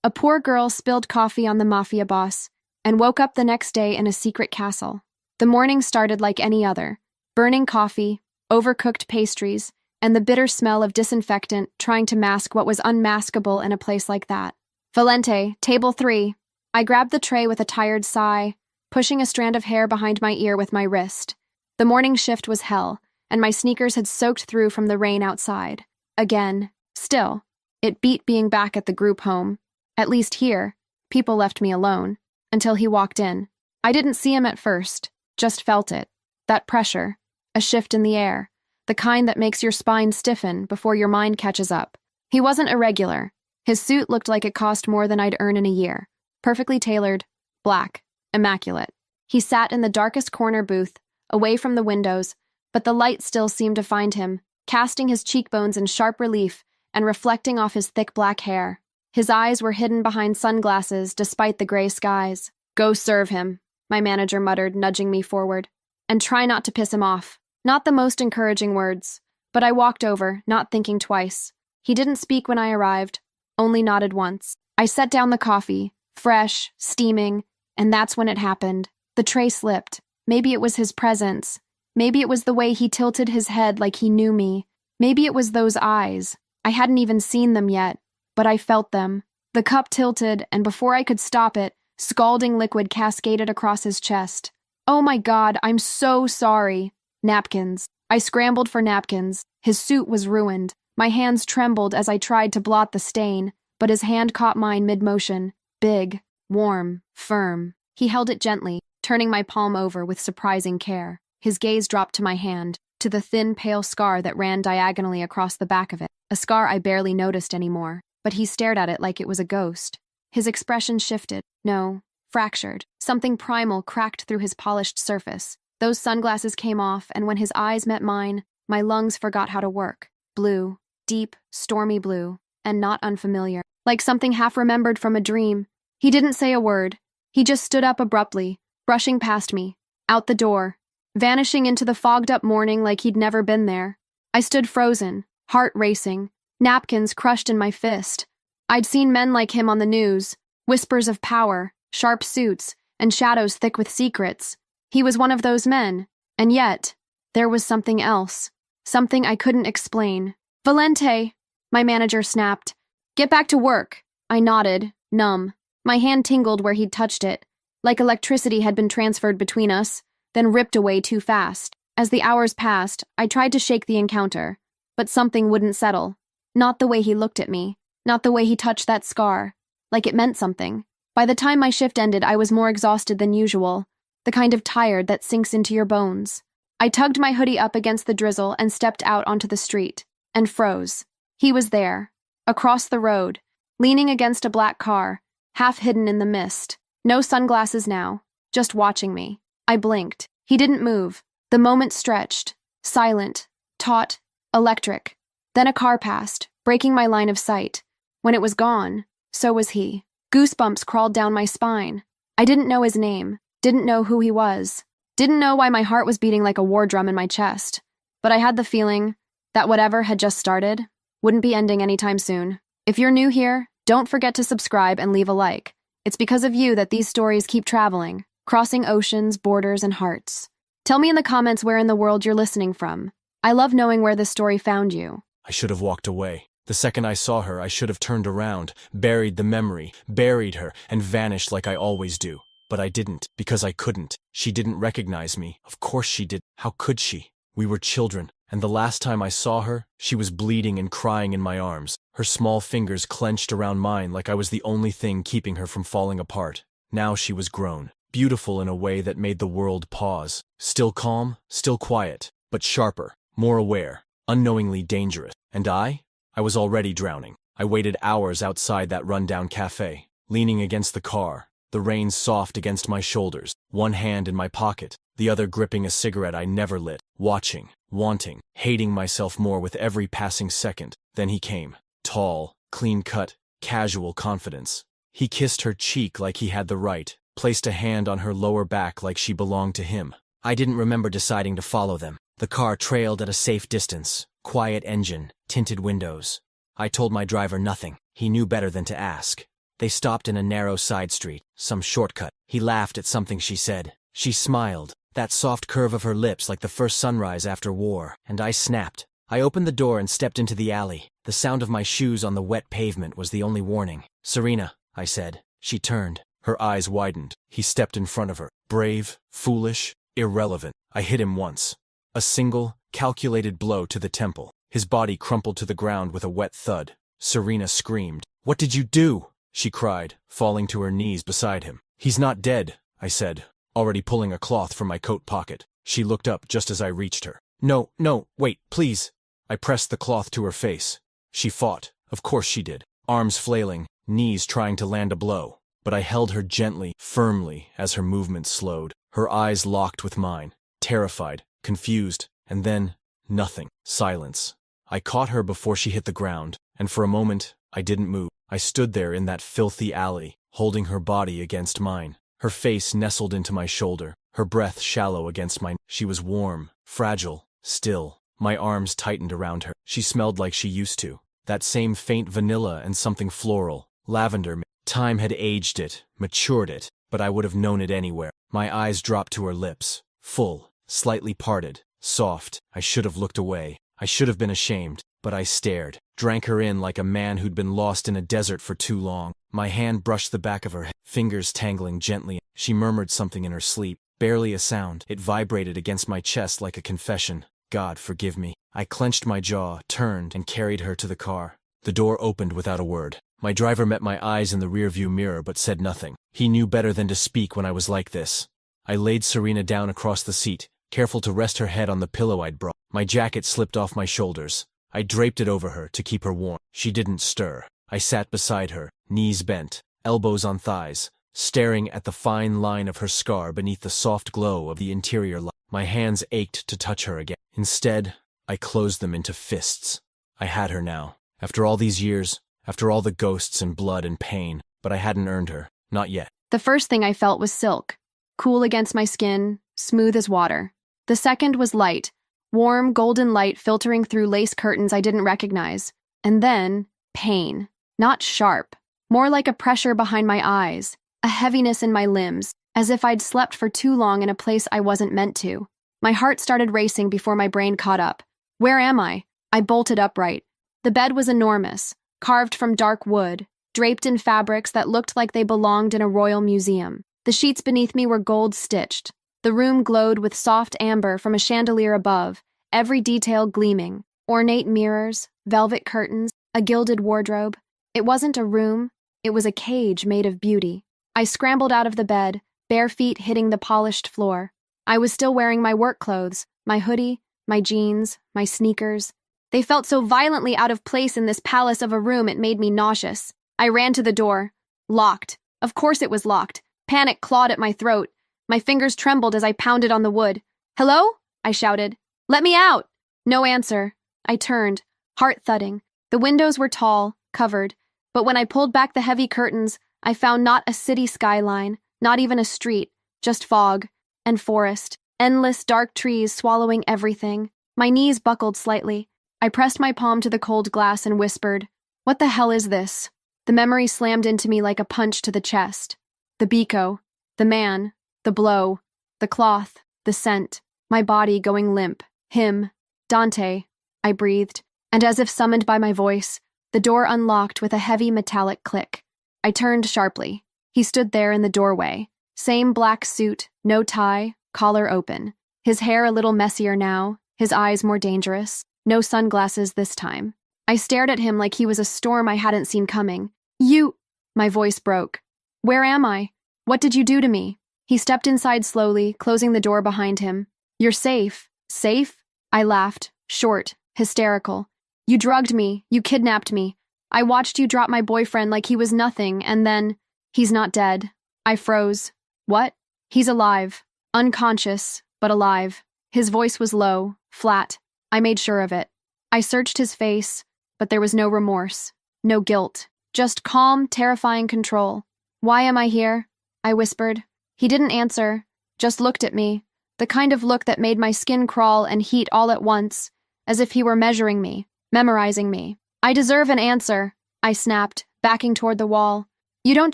A poor girl spilled coffee on the Mafia boss and woke up the next day in a secret castle. The morning started like any other: burning coffee, overcooked pastries, and the bitter smell of disinfectant trying to mask what was unmaskable in a place like that. Valente, table 3. I grabbed the tray with a tired sigh, pushing a strand of hair behind my ear with my wrist. The morning shift was hell, and my sneakers had soaked through from the rain outside. Again. Still, it beat being back at the group home. At least here, people left me alone, until he walked in. I didn't see him at first, just felt it. That pressure, a shift in the air, the kind that makes your spine stiffen before your mind catches up. He wasn't irregular. His suit looked like it cost more than I'd earn in a year. Perfectly tailored, black, immaculate. He sat in the darkest corner booth, away from the windows, but the light still seemed to find him, casting his cheekbones in sharp relief and reflecting off his thick black hair. His eyes were hidden behind sunglasses despite the gray skies. "Go serve him," my manager muttered, nudging me forward. "And try not to piss him off." Not the most encouraging words, but I walked over, not thinking twice. He didn't speak when I arrived, only nodded once. I set down the coffee, fresh, steaming, and that's when it happened. The tray slipped. Maybe it was his presence. Maybe it was the way he tilted his head like he knew me. Maybe it was those eyes. I hadn't even seen them yet, but I felt them. The cup tilted, and before I could stop it, scalding liquid cascaded across his chest. "Oh my God, I'm so sorry." Napkins. I scrambled for napkins. His suit was ruined. My hands trembled as I tried to blot the stain, but his hand caught mine mid-motion. Big, warm, firm. He held it gently, turning my palm over with surprising care. His gaze dropped to my hand, to the thin, pale scar that ran diagonally across the back of it. A scar I barely noticed anymore, but he stared at it like it was a ghost. His expression shifted. No, fractured. Something primal cracked through his polished surface. Those sunglasses came off, and when his eyes met mine, my lungs forgot how to work. Blue, deep, stormy blue, and not unfamiliar. Like something half-remembered from a dream. He didn't say a word. He just stood up abruptly, brushing past me, out the door, vanishing into the fogged-up morning like he'd never been there. I stood frozen, heart racing, napkins crushed in my fist. I'd seen men like him on the news, whispers of power, sharp suits, and shadows thick with secrets. He was one of those men, and yet, there was something else. Something I couldn't explain. "Valente," my manager snapped. "Get back to work." I nodded, numb. My hand tingled where he'd touched it, like electricity had been transferred between us, then ripped away too fast. As the hours passed, I tried to shake the encounter, but something wouldn't settle. Not the way he looked at me, not the way he touched that scar, like it meant something. By the time my shift ended, I was more exhausted than usual, the kind of tired that sinks into your bones. I tugged my hoodie up against the drizzle and stepped out onto the street, and froze. He was there, across the road, leaning against a black car, half hidden in the mist. No sunglasses now, just watching me. I blinked. He didn't move. The moment stretched, silent, taut, electric. Then a car passed, breaking my line of sight. When it was gone, so was he. Goosebumps crawled down my spine. I didn't know his name, didn't know who he was, didn't know why my heart was beating like a war drum in my chest. But I had the feeling that whatever had just started wouldn't be ending anytime soon. If you're new here, don't forget to subscribe and leave a like. It's because of you that these stories keep traveling, crossing oceans, borders, and hearts. Tell me in the comments where in the world you're listening from. I love knowing where this story found you. I should have walked away. The second I saw her, I should have turned around, buried the memory, buried her, and vanished like I always do. But I didn't, because I couldn't. She didn't recognize me. Of course she did. How could she? We were children, and the last time I saw her, she was bleeding and crying in my arms, her small fingers clenched around mine like I was the only thing keeping her from falling apart. Now she was grown, beautiful in a way that made the world pause. Still calm, still quiet, but sharper, more aware, unknowingly dangerous. And I was already drowning. I waited hours outside that rundown cafe, leaning against the car, the rain soft against my shoulders, one hand in my pocket, the other gripping a cigarette I never lit, watching, wanting, hating myself more with every passing second. Then he came. Tall, clean-cut, casual confidence. He kissed her cheek like he had the right, placed a hand on her lower back like she belonged to him. I didn't remember deciding to follow them. The car trailed at a safe distance, quiet engine, tinted windows. I told my driver nothing. He knew better than to ask. They stopped in a narrow side street, some shortcut. He laughed at something she said. She smiled, that soft curve of her lips like the first sunrise after war, and I snapped. I opened the door and stepped into the alley. The sound of my shoes on the wet pavement was the only warning. "Serena," I said. She turned. Her eyes widened. He stepped in front of her. Brave, foolish, irrelevant. I hit him once. A single, calculated blow to the temple. His body crumpled to the ground with a wet thud. Serena screamed. "What did you do?" she cried, falling to her knees beside him. "He's not dead," I said, already pulling a cloth from my coat pocket. She looked up just as I reached her. No, wait, please." I pressed the cloth to her face. She fought. Of course she did. Arms flailing, knees trying to land a blow. But I held her gently, firmly, as her movements slowed. Her eyes locked with mine, terrified, confused, and then, nothing. Silence. I caught her before she hit the ground, and for a moment, I didn't move. I stood there in that filthy alley, holding her body against mine. Her face nestled into my shoulder, her breath shallow against mine. She was warm, fragile, still. My arms tightened around her. She smelled like she used to. That same faint vanilla and something floral, lavender. Time had aged it, matured it, but I would have known it anywhere. My eyes dropped to her lips, full, slightly parted, soft. I should have looked away. I should have been ashamed, but I stared, drank her in like a man who'd been lost in a desert for too long. My hand brushed the back of her head, fingers tangling gently. She murmured something in her sleep, barely a sound. It vibrated against my chest like a confession. God forgive me. I clenched my jaw, turned, and carried her to the car. The door opened without a word. My driver met my eyes in the rearview mirror but said nothing. He knew better than to speak when I was like this. I laid Serena down across the seat, careful to rest her head on the pillow I'd brought. My jacket slipped off my shoulders. I draped it over her to keep her warm. She didn't stir. I sat beside her, knees bent, elbows on thighs, staring at the fine line of her scar beneath the soft glow of the interior light. My hands ached to touch her again. Instead, I closed them into fists. I had her now. After all these years, after all the ghosts and blood and pain, but I hadn't earned her. Not yet. The first thing I felt was silk, cool against my skin, smooth as water. The second was light, warm golden light filtering through lace curtains I didn't recognize. And then, pain. Not sharp, more like a pressure behind my eyes, a heaviness in my limbs, as if I'd slept for too long in a place I wasn't meant to. My heart started racing before my brain caught up. Where am I? I bolted upright. The bed was enormous, carved from dark wood, draped in fabrics that looked like they belonged in a royal museum. The sheets beneath me were gold-stitched. The room glowed with soft amber from a chandelier above, every detail gleaming. Ornate mirrors, velvet curtains, a gilded wardrobe. It wasn't a room, it was a cage made of beauty. I scrambled out of the bed, bare feet hitting the polished floor. I was still wearing my work clothes, my hoodie, my jeans, my sneakers. They felt so violently out of place in this palace of a room it made me nauseous. I ran to the door. Locked. Of course it was locked. Panic clawed at my throat. My fingers trembled as I pounded on the wood. "Hello?" I shouted. "Let me out!" No answer. I turned, heart thudding. The windows were tall, covered, but when I pulled back the heavy curtains, I found not a city skyline, not even a street, just fog and forest, endless dark trees swallowing everything. My knees buckled slightly. I pressed my palm to the cold glass and whispered, "What the hell is this?" The memory slammed into me like a punch to the chest. The Biko, the man, the blow, the cloth, the scent, my body going limp. Him, Dante, I breathed, and as if summoned by my voice, the door unlocked with a heavy metallic click. I turned sharply. He stood there in the doorway. Same black suit, no tie, collar open. His hair a little messier now, his eyes more dangerous. No sunglasses this time. I stared at him like he was a storm I hadn't seen coming. "You—" My voice broke. "Where am I? What did you do to me?" He stepped inside slowly, closing the door behind him. "You're safe." "Safe?" I laughed, short, hysterical. "You drugged me. You kidnapped me. I watched you drop my boyfriend like he was nothing, and then—" "He's not dead." I froze. "What?" "He's alive. Unconscious, but alive." His voice was low, flat. I made sure of it. I searched his face, but there was no remorse, no guilt, just calm, terrifying control. "Why am I here?" I whispered. He didn't answer, just looked at me, the kind of look that made my skin crawl and heat all at once, as if he were measuring me, memorizing me. "I deserve an answer," I snapped, backing toward the wall. You don't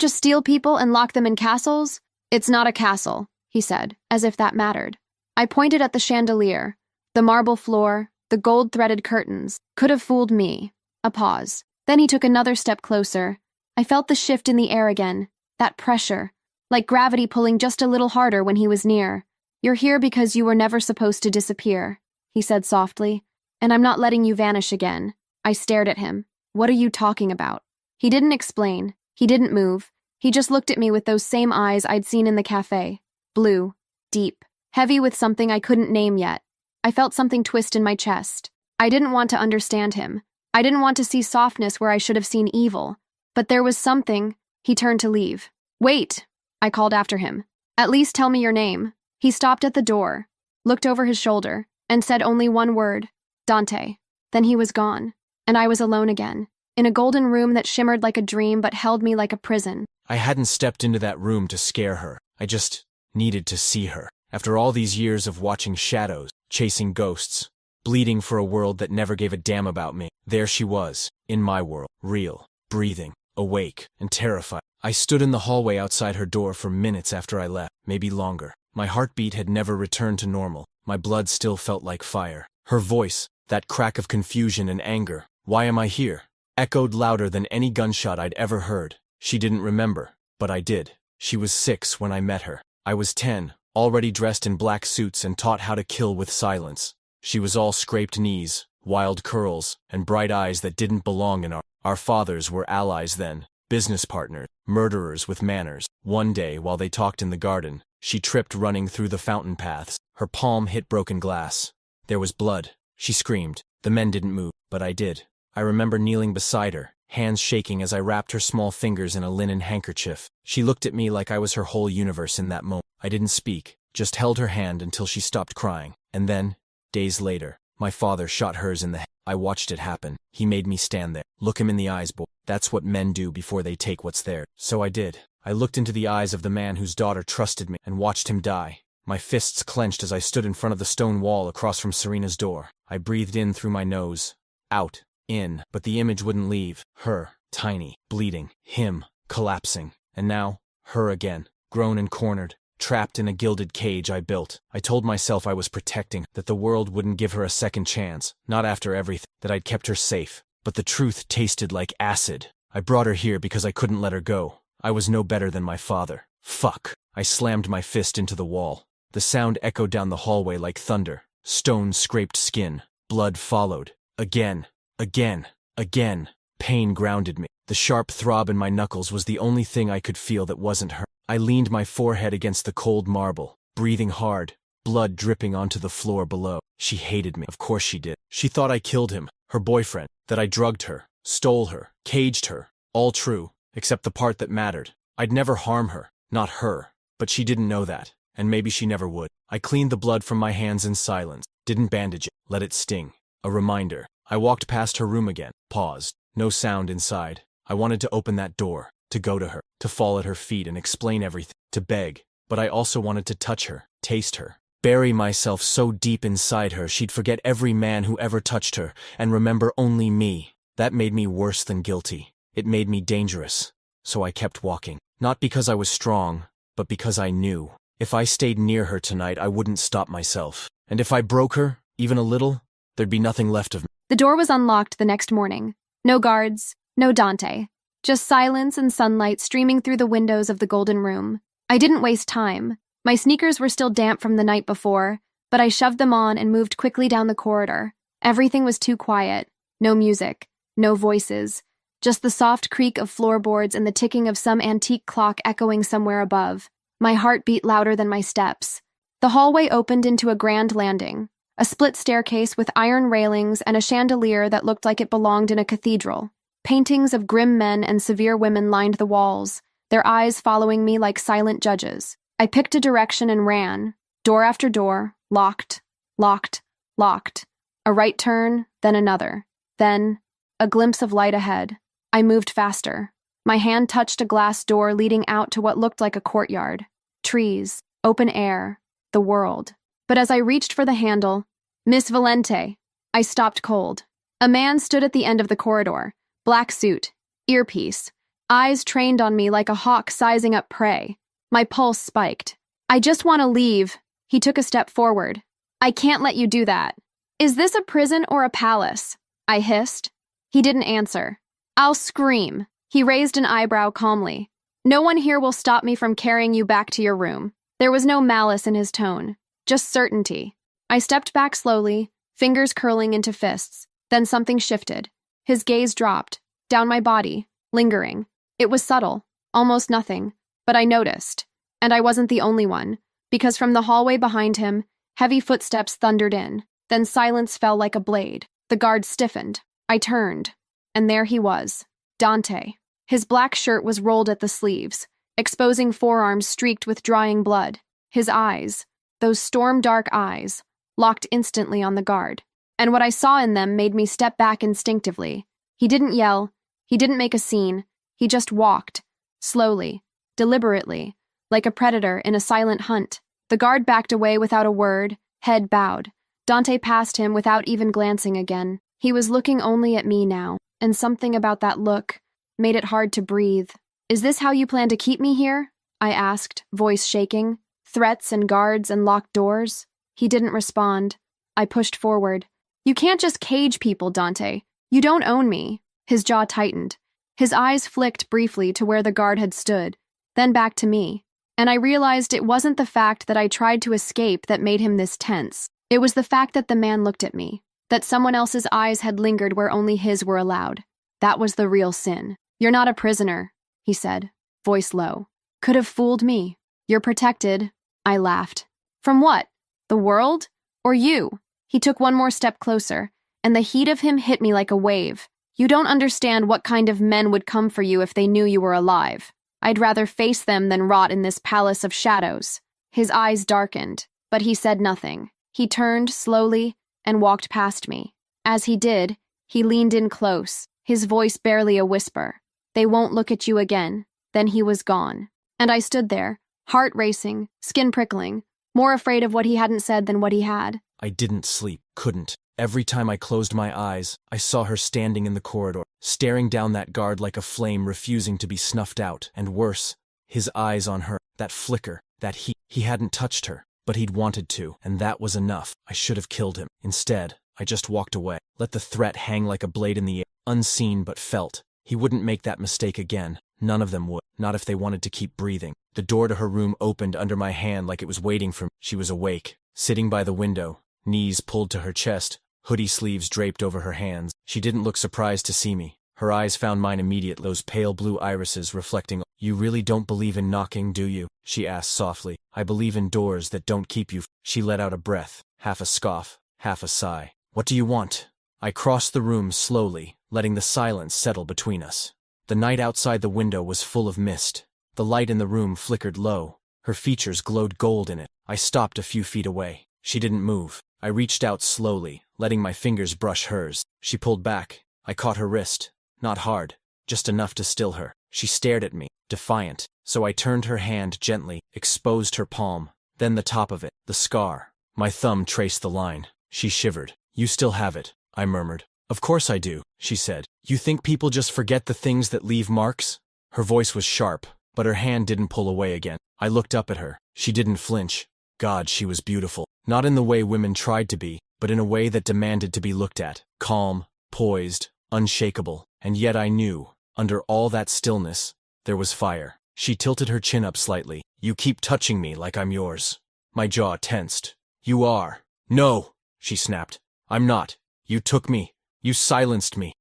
just steal people and lock them in castles? It's not a castle, he said, as if that mattered. I pointed at the chandelier. The marble floor, the gold-threaded curtains, could have fooled me. A pause. Then he took another step closer. I felt the shift in the air again, that pressure, like gravity pulling just a little harder when he was near. You're here because you were never supposed to disappear, he said softly, and I'm not letting you vanish again. I stared at him. What are you talking about? He didn't explain. He didn't move. He just looked at me with those same eyes I'd seen in the cafe. Blue, deep, heavy with something I couldn't name yet. I felt something twist in my chest. I didn't want to understand him. I didn't want to see softness where I should have seen evil. But there was something. He turned to leave. Wait, I called after him. At least tell me your name. He stopped at the door, looked over his shoulder, and said only one word, Dante. Then he was gone, and I was alone again, in a golden room that shimmered like a dream but held me like a prison. I hadn't stepped into that room to scare her. I just needed to see her. After all these years of watching shadows, chasing ghosts, bleeding for a world that never gave a damn about me, there she was, in my world, real, breathing, awake, and terrified. I stood in the hallway outside her door for minutes after I left, maybe longer. My heartbeat had never returned to normal. My blood still felt like fire. Her voice, that crack of confusion and anger, "Why am I here?" echoed louder than any gunshot I'd ever heard. She didn't remember, but I did. She was 6 when I met her. I was 10, already dressed in black suits and taught how to kill with silence. She was all scraped knees, wild curls, and bright eyes that didn't belong in our fathers were allies then, business partners, murderers with manners. One day, while they talked in the garden, she tripped running through the fountain paths. Her palm hit broken glass. There was blood. She screamed. The men didn't move, but I did. I remember kneeling beside her, hands shaking as I wrapped her small fingers in a linen handkerchief. She looked at me like I was her whole universe in that moment. I didn't speak, just held her hand until she stopped crying. And then, days later, my father shot hers in the head. I watched it happen. He made me stand there. Look him in the eyes, boy. That's what men do before they take what's theirs. So I did. I looked into the eyes of the man whose daughter trusted me and watched him die. My fists clenched as I stood in front of the stone wall across from Serena's door. I breathed in through my nose, out, in, but the image wouldn't leave. Her, tiny, bleeding, him, collapsing, and now, her again, grown and cornered, trapped in a gilded cage I built. I told myself I was protecting, that the world wouldn't give her a second chance, not after everything, that I'd kept her safe. But the truth tasted like acid. I brought her here because I couldn't let her go. I was no better than my father. Fuck. I slammed my fist into the wall. The sound echoed down the hallway like thunder. Stone scraped skin. Blood followed. Again. Again. Again. Pain grounded me. The sharp throb in my knuckles was the only thing I could feel that wasn't her. I leaned my forehead against the cold marble, breathing hard, blood dripping onto the floor below. She hated me. Of course she did. She thought I killed him, her boyfriend, that I drugged her, stole her, caged her. All true, except the part that mattered. I'd never harm her, not her. But she didn't know that, and maybe she never would. I cleaned the blood from my hands in silence, didn't bandage it, let it sting. A reminder. I walked past her room again, paused. No sound inside. I wanted to open that door, to go to her, to fall at her feet and explain everything, to beg. But I also wanted to touch her, taste her, bury myself so deep inside her she'd forget every man who ever touched her and remember only me. That made me worse than guilty. It made me dangerous. So I kept walking. Not because I was strong, but because I knew. If I stayed near her tonight, I wouldn't stop myself. And if I broke her, even a little, there'd be nothing left of me. The door was unlocked the next morning. No guards, no Dante. Just silence and sunlight streaming through the windows of the golden room. I didn't waste time. My sneakers were still damp from the night before, but I shoved them on and moved quickly down the corridor. Everything was too quiet. No music, no voices. Just the soft creak of floorboards and the ticking of some antique clock echoing somewhere above. My heart beat louder than my steps. The hallway opened into a grand landing, a split staircase with iron railings and a chandelier that looked like it belonged in a cathedral. Paintings of grim men and severe women lined the walls, their eyes following me like silent judges. I picked a direction and ran, door after door, locked, locked, locked. A right turn, then another. Then, a glimpse of light ahead. I moved faster. My hand touched a glass door leading out to what looked like a courtyard. Trees, open air, the world. But as I reached for the handle, Miss Valente, I stopped cold. A man stood at the end of the corridor, black suit, earpiece, eyes trained on me like a hawk sizing up prey. My pulse spiked. I just want to leave. He took a step forward. I can't let you do that. Is this a prison or a palace? I hissed. He didn't answer. I'll scream. He raised an eyebrow calmly. No one here will stop me from carrying you back to your room. There was no malice in his tone, just certainty. I stepped back slowly, fingers curling into fists. Then something shifted. His gaze dropped, down my body, lingering. It was subtle, almost nothing, but I noticed. And I wasn't the only one, because from the hallway behind him, heavy footsteps thundered in. Then silence fell like a blade. The guard stiffened. I turned, and there he was, Dante. His black shirt was rolled at the sleeves, exposing forearms streaked with drying blood. His eyes, those storm-dark eyes, locked instantly on the guard. And what I saw in them made me step back instinctively. He didn't yell. He didn't make a scene. He just walked, slowly, deliberately, like a predator in a silent hunt. The guard backed away without a word, head bowed. Dante passed him without even glancing again. He was looking only at me now, and something about that look made it hard to breathe. Is this how you plan to keep me here? I asked, voice shaking. Threats and guards and locked doors? He didn't respond. I pushed forward. You can't just cage people, Dante. You don't own me. His jaw tightened. His eyes flicked briefly to where the guard had stood, then back to me. And I realized it wasn't the fact that I tried to escape that made him this tense. It was the fact that the man looked at me, that someone else's eyes had lingered where only his were allowed. That was the real sin. You're not a prisoner, he said, voice low. Could have fooled me. You're protected. I laughed. From what? The world? Or you? He took one more step closer, and the heat of him hit me like a wave. You don't understand what kind of men would come for you if they knew you were alive. I'd rather face them than rot in this palace of shadows. His eyes darkened, but he said nothing. He turned slowly and walked past me. As he did, he leaned in close, his voice barely a whisper. They won't look at you again. Then he was gone. And I stood there, heart racing, skin prickling, more afraid of what he hadn't said than what he had. I didn't sleep, couldn't. Every time I closed my eyes, I saw her standing in the corridor, staring down that guard like a flame refusing to be snuffed out. And worse, his eyes on her, that flicker, that heat. He hadn't touched her, but he'd wanted to, and that was enough. I should have killed him. Instead, I just walked away, let the threat hang like a blade in the air, unseen but felt. He wouldn't make that mistake again. None of them would, not if they wanted to keep breathing. The door to her room opened under my hand like it was waiting for me. She was awake, sitting by the window, knees pulled to her chest, hoodie sleeves draped over her hands. She didn't look surprised to see me. Her eyes found mine immediately, those pale blue irises reflecting. You really don't believe in knocking, do you? She asked softly. I believe in doors that don't keep you. She let out a breath, half a scoff, half a sigh. What do you want? I crossed the room slowly, letting the silence settle between us. The night outside the window was full of mist. The light in the room flickered low. Her features glowed gold in it. I stopped a few feet away. She didn't move. I reached out slowly, letting my fingers brush hers. She pulled back. I caught her wrist. Not hard, just enough to still her. She stared at me, defiant, so I turned her hand gently, exposed her palm, then the top of it, the scar. My thumb traced the line. She shivered. You still have it, I murmured. Of course I do, she said. You think people just forget the things that leave marks? Her voice was sharp, but her hand didn't pull away again. I looked up at her. She didn't flinch. God, she was beautiful. Not in the way women tried to be, but in a way that demanded to be looked at. Calm, poised, unshakable. And yet I knew, under all that stillness, there was fire. She tilted her chin up slightly. You keep touching me like I'm yours. My jaw tensed. You are. No, she snapped. I'm not. You took me. You silenced me.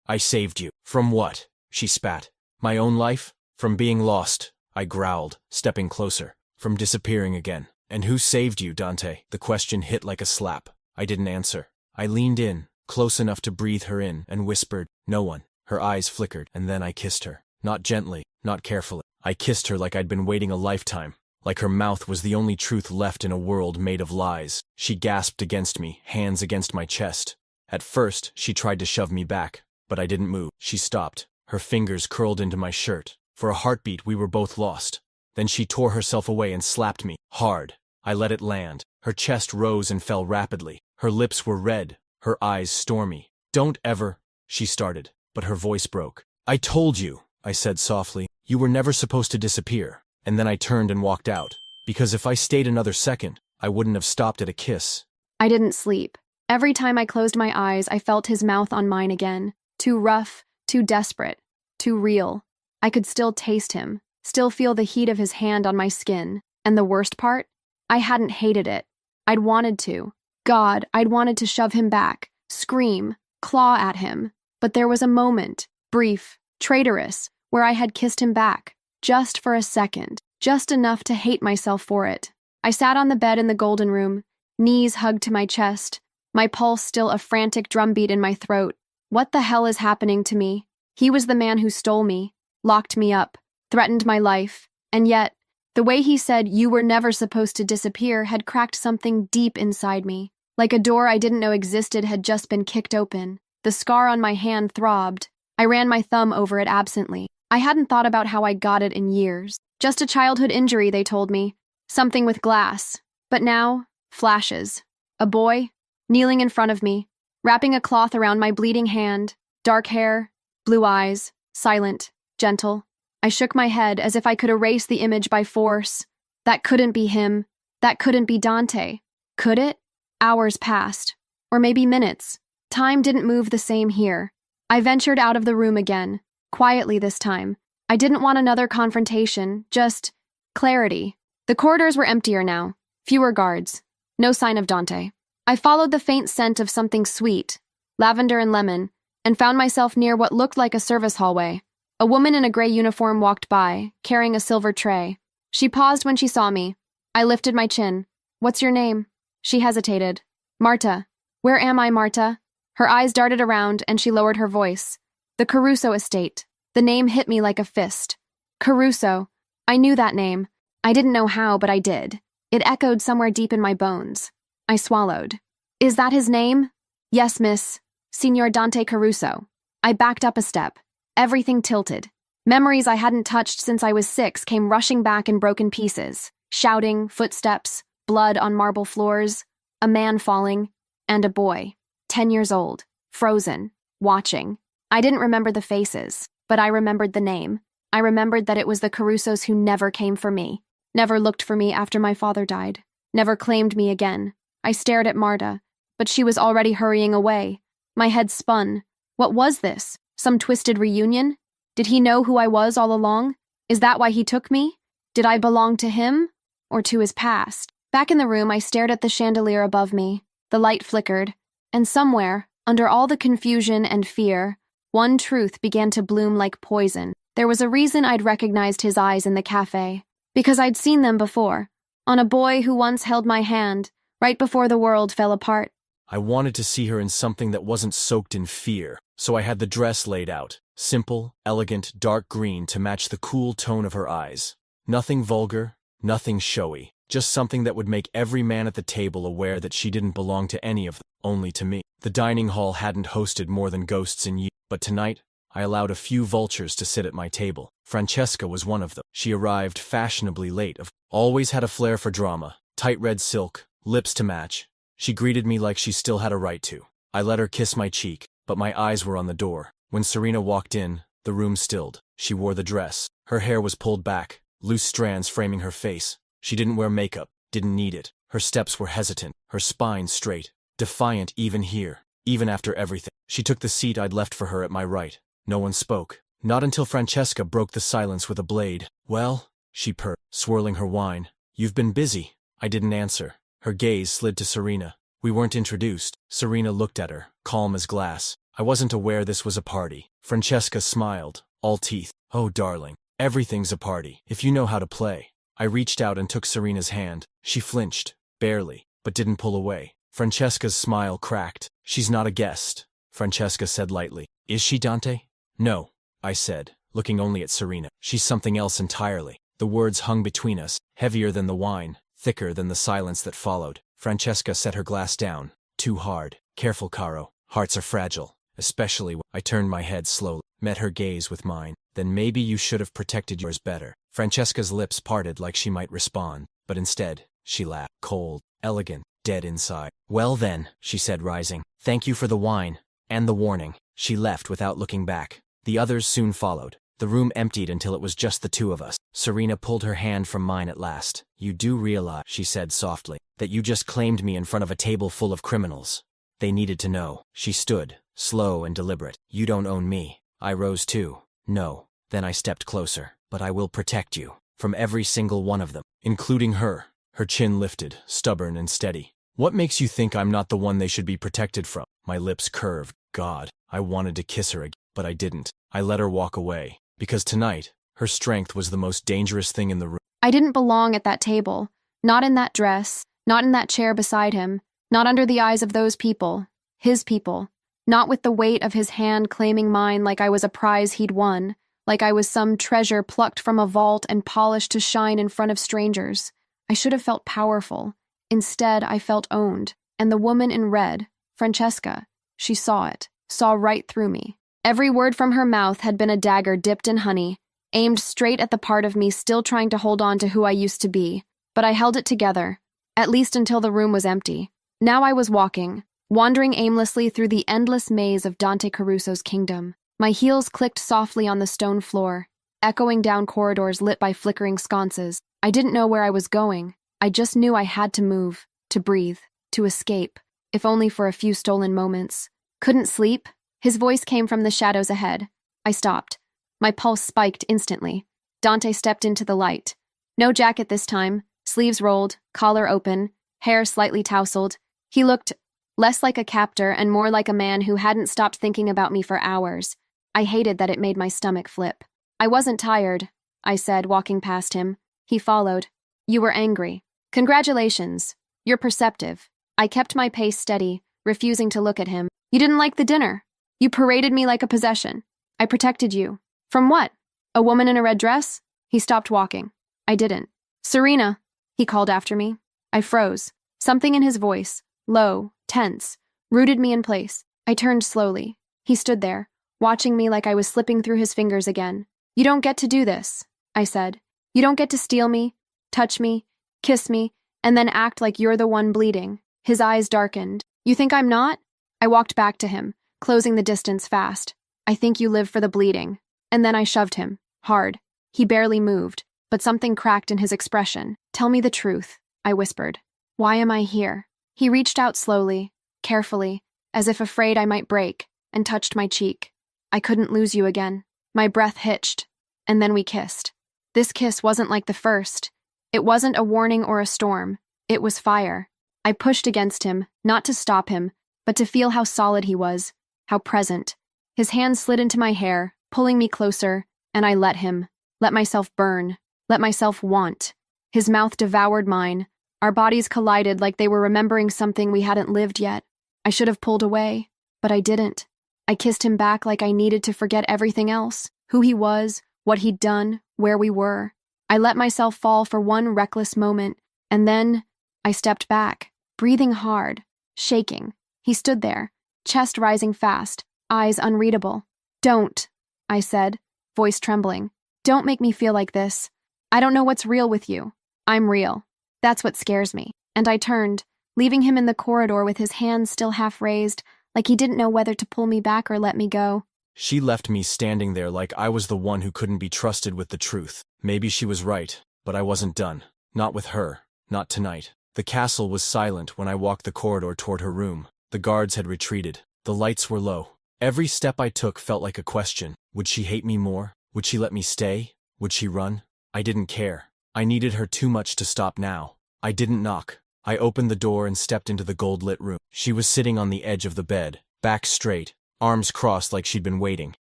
I saved you. From what? She spat. My own life? From being lost, I growled, stepping closer. From disappearing again. And who saved you, Dante? The question hit like a slap. I didn't answer. I leaned in, close enough to breathe her in, and whispered, no one. Her eyes flickered, and then I kissed her. Not gently, not carefully. I kissed her like I'd been waiting a lifetime. Like her mouth was the only truth left in a world made of lies. She gasped against me, hands against my chest. At first, she tried to shove me back, but I didn't move. She stopped. Her fingers curled into my shirt. For a heartbeat, we were both lost. Then she tore herself away and slapped me, hard. I let it land. Her chest rose and fell rapidly. Her lips were red, her eyes stormy. Don't ever, she started, but her voice broke. I told you, I said softly. You were never supposed to disappear. And then I turned and walked out. Because if I stayed another second, I wouldn't have stopped at a kiss. I didn't sleep. Every time I closed my eyes, I felt his mouth on mine again. Too rough, too desperate, too real. I could still taste him, still feel the heat of his hand on my skin. And the worst part? I hadn't hated it. I'd wanted to. God, I'd wanted to shove him back, scream, claw at him. But there was a moment, brief, traitorous, where I had kissed him back, just for a second, just enough to hate myself for it. I sat on the bed in the golden room, knees hugged to my chest, my pulse still a frantic drumbeat in my throat. What the hell is happening to me? He was the man who stole me, locked me up, threatened my life, and yet, the way he said you were never supposed to disappear had cracked something deep inside me. Like a door I didn't know existed had just been kicked open. The scar on my hand throbbed. I ran my thumb over it absently. I hadn't thought about how I got it in years. Just a childhood injury, they told me. Something with glass. But now, flashes. A boy, kneeling in front of me, wrapping a cloth around my bleeding hand, dark hair, blue eyes, silent, gentle. I shook my head as if I could erase the image by force. That couldn't be him. That couldn't be Dante. Could it? Hours passed. Or maybe minutes. Time didn't move the same here. I ventured out of the room again, quietly this time. I didn't want another confrontation, just clarity. The corridors were emptier now, fewer guards. No sign of Dante. I followed the faint scent of something sweet, lavender and lemon, and found myself near what looked like a service hallway. A woman in a gray uniform walked by, carrying a silver tray. She paused when she saw me. I lifted my chin. What's your name? She hesitated. Marta. Where am I, Marta? Her eyes darted around, and she lowered her voice. The Caruso estate. The name hit me like a fist. Caruso. I knew that name. I didn't know how, but I did. It echoed somewhere deep in my bones. I swallowed. Is that his name? Yes, miss. Signor Dante Caruso. I backed up a step. Everything tilted. Memories I hadn't touched since I was 6 came rushing back in broken pieces. Shouting, footsteps, blood on marble floors, a man falling, and a boy. 10 years old, frozen, watching. I didn't remember the faces, but I remembered the name. I remembered that it was the Carusos who never came for me, never looked for me after my father died, never claimed me again. I stared at Marta, but she was already hurrying away. My head spun. What was this? Some twisted reunion? Did he know who I was all along? Is that why he took me? Did I belong to him, or to his past? Back in the room, I stared at the chandelier above me. The light flickered. And somewhere, under all the confusion and fear, one truth began to bloom like poison. There was a reason I'd recognized his eyes in the cafe. Because I'd seen them before. On a boy who once held my hand, right before the world fell apart. I wanted to see her in something that wasn't soaked in fear, so I had the dress laid out. Simple, elegant, dark green to match the cool tone of her eyes. Nothing vulgar, nothing showy. Just something that would make every man at the table aware that she didn't belong to any of them, only to me. The dining hall hadn't hosted more than ghosts in years, but tonight, I allowed a few vultures to sit at my table. Francesca was one of them. She arrived fashionably late, always had a flair for drama, tight red silk, lips to match. She greeted me like she still had a right to. I let her kiss my cheek, but my eyes were on the door. When Serena walked in, the room stilled. She wore the dress. Her hair was pulled back, loose strands framing her face. She didn't wear makeup, didn't need it. Her steps were hesitant, her spine straight, defiant even here, even after everything. She took the seat I'd left for her at my right. No one spoke. Not until Francesca broke the silence with a blade. Well, she purred, swirling her wine. You've been busy. I didn't answer. Her gaze slid to Serena. We weren't introduced. Serena looked at her, calm as glass. I wasn't aware this was a party. Francesca smiled, all teeth. Oh, darling, everything's a party, if you know how to play. I reached out and took Serena's hand. She flinched, barely, but didn't pull away. Francesca's smile cracked. She's not a guest, Francesca said lightly. Is she, Dante? No, I said, looking only at Serena. She's something else entirely. The words hung between us, heavier than the wine, thicker than the silence that followed. Francesca set her glass down. Too hard. Careful, Caro. Hearts are fragile, especially when I turned my head slowly, met her gaze with mine. Then maybe you should have protected yours better. Francesca's lips parted like she might respond, but instead, she laughed. Cold, elegant, dead inside. Well then, she said, rising. Thank you for the wine, and the warning. She left without looking back. The others soon followed. The room emptied until it was just the two of us. Serena pulled her hand from mine at last. "You do realize," she said softly, "that you just claimed me in front of a table full of criminals. They needed to know." She stood, slow and deliberate. "You don't own me." I rose too. "No." Then I stepped closer. "But I will protect you. From every single one of them. Including her." Her chin lifted, stubborn and steady. "What makes you think I'm not the one they should be protected from?" My lips curved. God, I wanted to kiss her again, but I didn't. I let her walk away. Because tonight, her strength was the most dangerous thing in the room. I didn't belong at that table. Not in that dress, not in that chair beside him, not under the eyes of those people. His people. Not with the weight of his hand claiming mine like I was a prize he'd won, like I was some treasure plucked from a vault and polished to shine in front of strangers. I should have felt powerful. Instead, I felt owned. And the woman in red, Francesca, she saw it, saw right through me. Every word from her mouth had been a dagger dipped in honey, aimed straight at the part of me still trying to hold on to who I used to be. But I held it together, at least until the room was empty. Now I was walking, wandering aimlessly through the endless maze of Dante Caruso's kingdom. My heels clicked softly on the stone floor, echoing down corridors lit by flickering sconces. I didn't know where I was going. I just knew I had to move, to breathe, to escape, if only for a few stolen moments. "Couldn't sleep?" His voice came from the shadows ahead. I stopped. My pulse spiked instantly. Dante stepped into the light. No jacket this time, sleeves rolled, collar open, hair slightly tousled. He looked less like a captor and more like a man who hadn't stopped thinking about me for hours. I hated that it made my stomach flip. "I wasn't tired," I said, walking past him. He followed. "You were angry. Congratulations. You're perceptive." I kept my pace steady, refusing to look at him. "You didn't like the dinner. You paraded me like a possession. I protected you. From what? A woman in a red dress?" He stopped walking. I didn't. "Serena," he called after me. I froze. Something in his voice, low, tense, rooted me in place. I turned slowly. He stood there, watching me like I was slipping through his fingers again. "You don't get to do this," I said. "You don't get to steal me, touch me, kiss me, and then act like you're the one bleeding." His eyes darkened. "You think I'm not?" I walked back to him, closing the distance fast. "I think you live for the bleeding." And then I shoved him, hard. He barely moved, but something cracked in his expression. "Tell me the truth," I whispered. "Why am I here?" He reached out slowly, carefully, as if afraid I might break, and touched my cheek. "I couldn't lose you again." My breath hitched, and then we kissed. This kiss wasn't like the first. It wasn't a warning or a storm. It was fire. I pushed against him, not to stop him, but to feel how solid he was, how present. His hand slid into my hair, pulling me closer, and I let him. Let myself burn. Let myself want. His mouth devoured mine. Our bodies collided like they were remembering something we hadn't lived yet. I should have pulled away, but I didn't. I kissed him back like I needed to forget everything else, who he was, what he'd done, where we were. I let myself fall for one reckless moment, and then I stepped back, breathing hard, shaking. He stood there, chest rising fast, eyes unreadable. "Don't," I said, voice trembling. "Don't make me feel like this. I don't know what's real with you. I'm real. That's what scares me." And I turned, leaving him in the corridor with his hands still half raised, like he didn't know whether to pull me back or let me go. She left me standing there like I was the one who couldn't be trusted with the truth. Maybe she was right, but I wasn't done. Not with her. Not tonight. The castle was silent when I walked the corridor toward her room. The guards had retreated. The lights were low. Every step I took felt like a question. Would she hate me more? Would she let me stay? Would she run? I didn't care. I needed her too much to stop now. I didn't knock. I opened the door and stepped into the gold-lit room. She was sitting on the edge of the bed, back straight, arms crossed like she'd been waiting,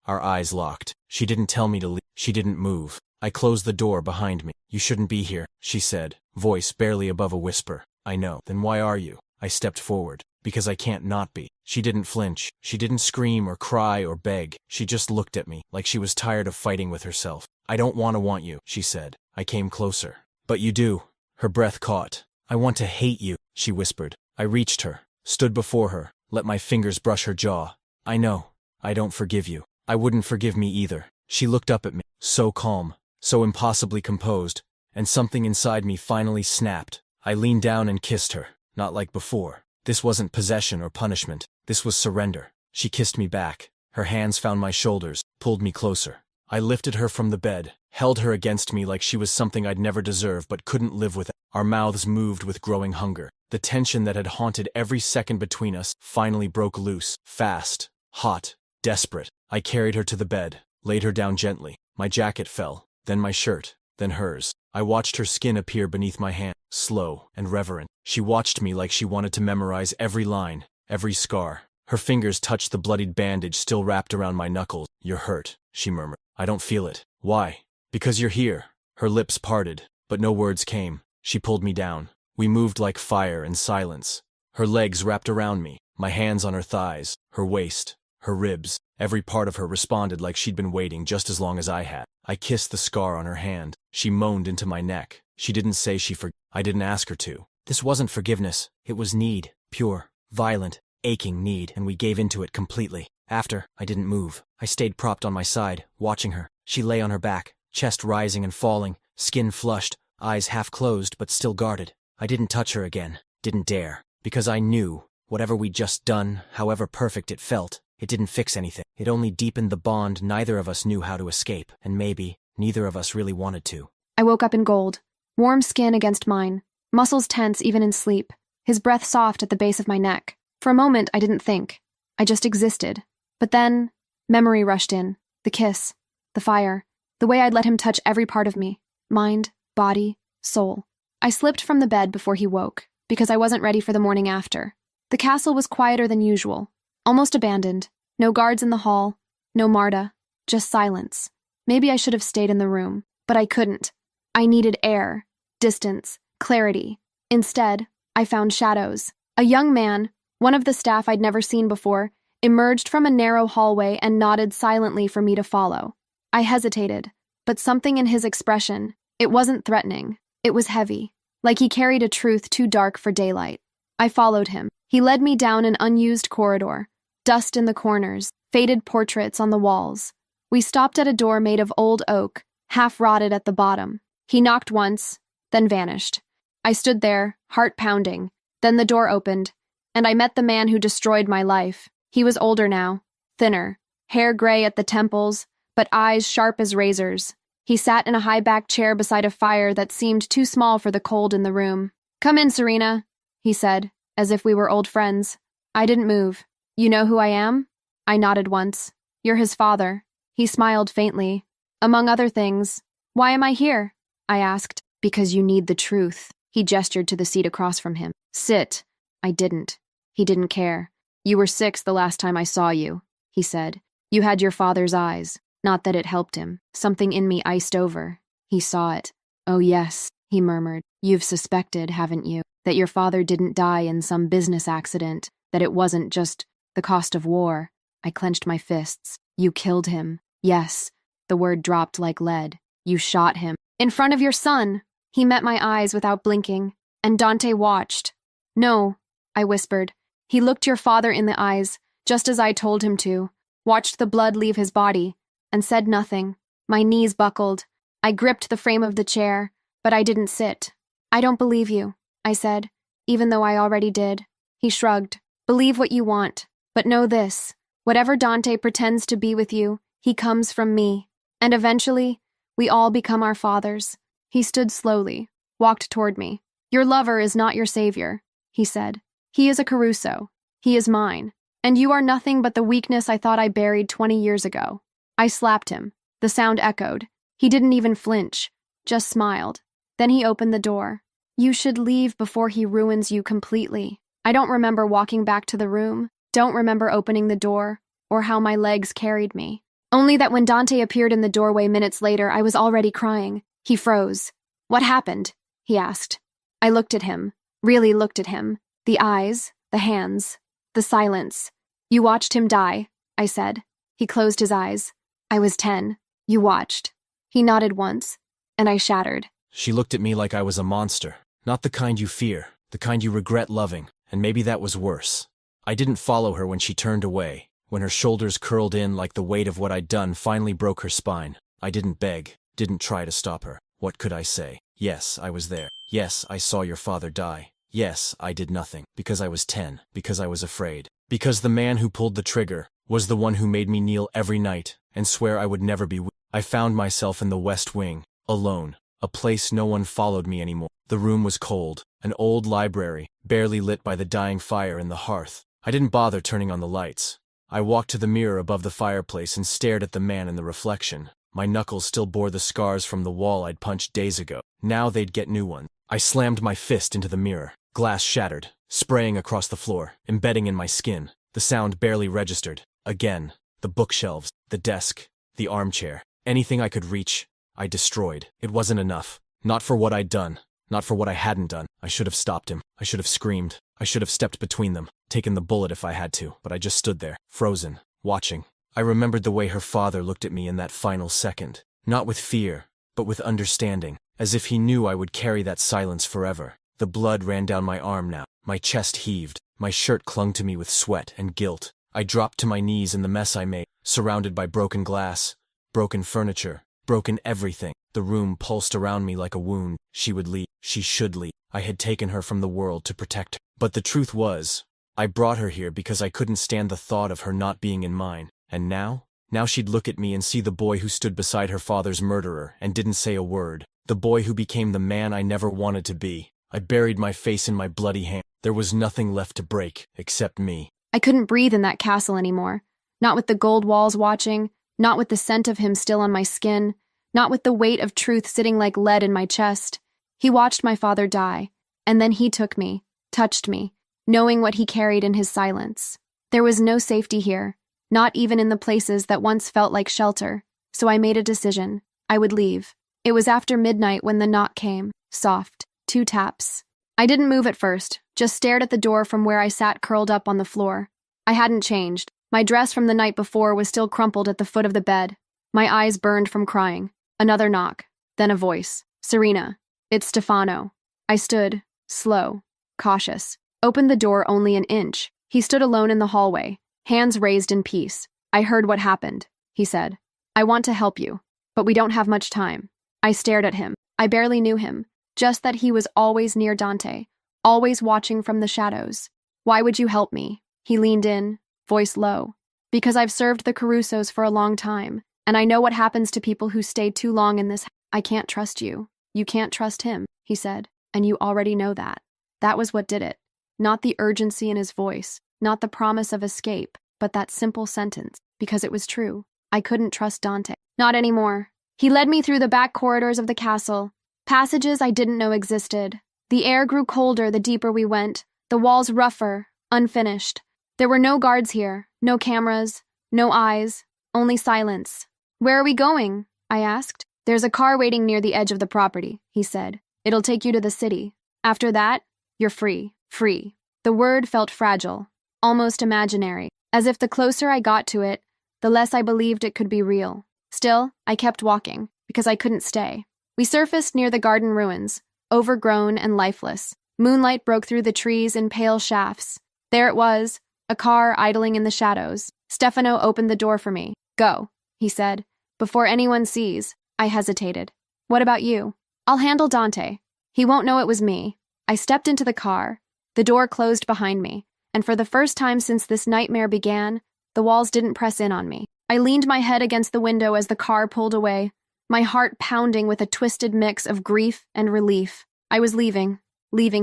our eyes locked. She didn't tell me to leave. She didn't move. I closed the door behind me. "You shouldn't be here," she said, voice barely above a whisper. "I know." "Then why are you?" I stepped forward. "Because I can't not be." She didn't flinch. She didn't scream or cry or beg. She just looked at me, like she was tired of fighting with herself. "I don't want you," she said. I came closer. "But you do." Her breath caught. "I want to hate you," she whispered. I reached her, stood before her, let my fingers brush her jaw. "I know. I don't forgive you. I wouldn't forgive me either." She looked up at me, so calm, so impossibly composed, and something inside me finally snapped. I leaned down and kissed her, not like before. This wasn't possession or punishment. This was surrender. She kissed me back. Her hands found my shoulders, pulled me closer. I lifted her from the bed, held her against me like she was something I'd never deserved but couldn't live with. Our mouths moved with growing hunger. The tension that had haunted every second between us finally broke loose, fast, hot, desperate. I carried her to the bed, laid her down gently. My jacket fell, then my shirt, then hers. I watched her skin appear beneath my hand, slow and reverent. She watched me like she wanted to memorize every line, every scar. Her fingers touched the bloodied bandage still wrapped around my knuckles. "You're hurt," she murmured. "I don't feel it." "Why?" "Because you're here." Her lips parted, but no words came. She pulled me down. We moved like fire and silence. Her legs wrapped around me, my hands on her thighs, her waist, her ribs. Every part of her responded like she'd been waiting just as long as I had. I kissed the scar on her hand. She moaned into my neck. She didn't say she forgave. I didn't ask her to. This wasn't forgiveness. It was need. Pure, violent, aching need, and we gave into it completely. After, I didn't move. I stayed propped on my side, watching her. She lay on her back, chest rising and falling, skin flushed, eyes half closed but still guarded. I didn't touch her again. Didn't dare. Because I knew, whatever we'd just done, however perfect it felt, it didn't fix anything. It only deepened the bond neither of us knew how to escape, and maybe neither of us really wanted to. I woke up in gold, warm skin against mine, muscles tense even in sleep, his breath soft at the base of my neck. For a moment, I didn't think. I just existed. But then, memory rushed in. The kiss, the fire, the way I'd let him touch every part of me, mind, body, soul. I slipped from the bed before he woke, because I wasn't ready for the morning after. The castle was quieter than usual, almost abandoned. No guards in the hall, no Marta, just silence. Maybe I should have stayed in the room, but I couldn't. I needed air, distance, clarity. Instead, I found shadows. A young man, one of the staff I'd never seen before, emerged from a narrow hallway and nodded silently for me to follow. I hesitated, but something in his expression, it wasn't threatening. It was heavy, like he carried a truth too dark for daylight. I followed him. He led me down an unused corridor, dust in the corners, faded portraits on the walls. We stopped at a door made of old oak, half rotted at the bottom. He knocked once, then vanished. I stood there, heart pounding. Then the door opened, and I met the man who destroyed my life. He was older now, thinner, hair gray at the temples, but eyes sharp as razors. He sat in a high-backed chair beside a fire that seemed too small for the cold in the room. "Come in, Serena," he said, as if we were old friends. I didn't move. "You know who I am?" I nodded once. "You're his father." He smiled faintly. "Among other things." "Why am I here?" I asked. "Because you need the truth." He gestured to the seat across from him. "Sit." I didn't. He didn't care. "You were 6 the last time I saw you," he said. "You had your father's eyes." Not that it helped him. Something in me iced over. He saw it. "Oh yes," he murmured. "You've suspected, haven't you, that your father didn't die in some business accident, that it wasn't just the cost of war." I clenched my fists. "You killed him." "Yes." The word dropped like lead. "You shot him." "In front of your son." He met my eyes without blinking, and Dante watched. "No," I whispered. "He looked your father in the eyes, just as I told him to, watched the blood leave his body, and said nothing." My knees buckled. I gripped the frame of the chair, but I didn't sit. "I don't believe you," I said, even though I already did. He shrugged. "Believe what you want, but know this. Whatever Dante pretends to be with you, he comes from me. And eventually, we all become our fathers." He stood slowly, walked toward me. "Your lover is not your savior," he said. "He is a Caruso. He is mine. And you are nothing but the weakness I thought I buried 20 years ago." I slapped him. The sound echoed. He didn't even flinch, just smiled. Then he opened the door. "You should leave before he ruins you completely." I don't remember walking back to the room, don't remember opening the door, or how my legs carried me. Only that when Dante appeared in the doorway minutes later, I was already crying. He froze. "What happened?" he asked. I looked at him, really looked at him. The eyes, the hands, the silence. "You watched him die," I said. He closed his eyes. "I was 10. You watched." He nodded once, and I shattered. She looked at me like I was a monster. Not the kind you fear, the kind you regret loving, and maybe that was worse. I didn't follow her when she turned away, when her shoulders curled in like the weight of what I'd done finally broke her spine. I didn't beg, didn't try to stop her. What could I say? Yes, I was there. Yes, I saw your father die. Yes, I did nothing, because I was 10, because I was afraid. Because the man who pulled the trigger was the one who made me kneel every night and swear I would never be weak. I found myself in the West Wing, alone, a place no one followed me anymore. The room was cold, an old library, barely lit by the dying fire in the hearth. I didn't bother turning on the lights. I walked to the mirror above the fireplace and stared at the man in the reflection. My knuckles still bore the scars from the wall I'd punched days ago. Now they'd get new ones. I slammed my fist into the mirror. Glass shattered, spraying across the floor, embedding in my skin. The sound barely registered. Again, the bookshelves, the desk, the armchair, anything I could reach, I destroyed. It wasn't enough. Not for what I'd done. Not for what I hadn't done. I should have stopped him. I should have screamed. I should have stepped between them, taken the bullet if I had to, but I just stood there, frozen, watching. I remembered the way her father looked at me in that final second. Not with fear, but with understanding, as if he knew I would carry that silence forever. The blood ran down my arm now. My chest heaved. My shirt clung to me with sweat and guilt. I dropped to my knees in the mess I made, surrounded by broken glass, broken furniture, broken everything. The room pulsed around me like a wound. She would leave. She should leave. I had taken her from the world to protect her. But the truth was, I brought her here because I couldn't stand the thought of her not being in mine. And now? Now she'd look at me and see the boy who stood beside her father's murderer and didn't say a word. The boy who became the man I never wanted to be. I buried my face in my bloody hand. There was nothing left to break, except me. I couldn't breathe in that castle anymore. Not with the gold walls watching, not with the scent of him still on my skin, not with the weight of truth sitting like lead in my chest. He watched my father die, and then he took me, touched me, knowing what he carried in his silence. There was no safety here, not even in the places that once felt like shelter, so I made a decision. I would leave. It was after midnight when the knock came, soft, 2 taps. I didn't move at first, just stared at the door from where I sat curled up on the floor. I hadn't changed. My dress from the night before was still crumpled at the foot of the bed. My eyes burned from crying. Another knock, then a voice. Serena. It's Stefano. I stood, slow, cautious, opened the door only an inch. He stood alone in the hallway, hands raised in peace. I heard what happened, he said. I want to help you, but we don't have much time. I stared at him. I barely knew him, just that he was always near Dante, always watching from the shadows. Why would you help me? He leaned in, voice low. Because I've served the Carusos for a long time, and I know what happens to people who stay too long in this. I can't trust you. You can't trust him, he said, and you already know that. That was what did it. Not the urgency in his voice, not the promise of escape, but that simple sentence, because it was true. I couldn't trust Dante. Not anymore. He led me through the back corridors of the castle, passages I didn't know existed. The air grew colder the deeper we went, the walls rougher, unfinished. There were no guards here, no cameras, no eyes, only silence. Where are we going? I asked. There's a car waiting near the edge of the property, he said. It'll take you to the city. After that, you're free. Free. The word felt fragile, almost imaginary, as if the closer I got to it, the less I believed it could be real. Still, I kept walking, because I couldn't stay. We surfaced near the garden ruins, overgrown and lifeless. Moonlight broke through the trees in pale shafts. There it was, a car idling in the shadows. Stefano opened the door for me. Go, he said. Before anyone sees. I hesitated. What about you? I'll handle Dante. He won't know it was me. I stepped into the car. The door closed behind me, and for the first time since this nightmare began, the walls didn't press in on me. I leaned my head against the window as the car pulled away, my heart pounding with a twisted mix of grief and relief. I was leaving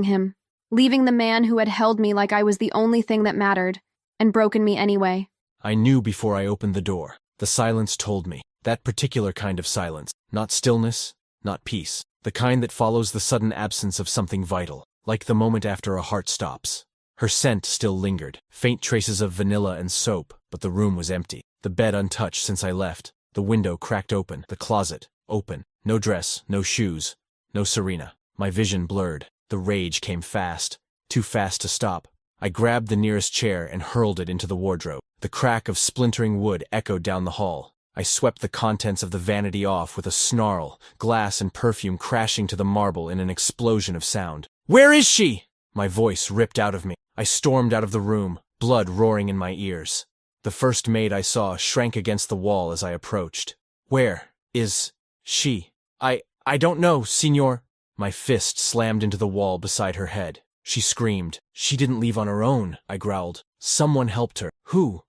him, leaving the man who had held me like I was the only thing that mattered, and broken me anyway. I knew before I opened the door. The silence told me. That particular kind of silence. Not stillness, not peace. The kind that follows the sudden absence of something vital, like the moment after a heart stops. Her scent still lingered, faint traces of vanilla and soap, but the room was empty. The bed untouched since I left. The window cracked open, the closet open. No dress, no shoes, no Serena. My vision blurred. The rage came fast, too fast to stop. I grabbed the nearest chair and hurled it into the wardrobe. The crack of splintering wood echoed down the hall. I swept the contents of the vanity off with a snarl, glass and perfume crashing to the marble in an explosion of sound. Where is she? My voice ripped out of me. I stormed out of the room, blood roaring in my ears. The first maid I saw shrank against the wall as I approached. Where is she? I don't know, signor. My fist slammed into the wall beside her head. She screamed. She didn't leave on her own, I growled. Someone helped her. Who?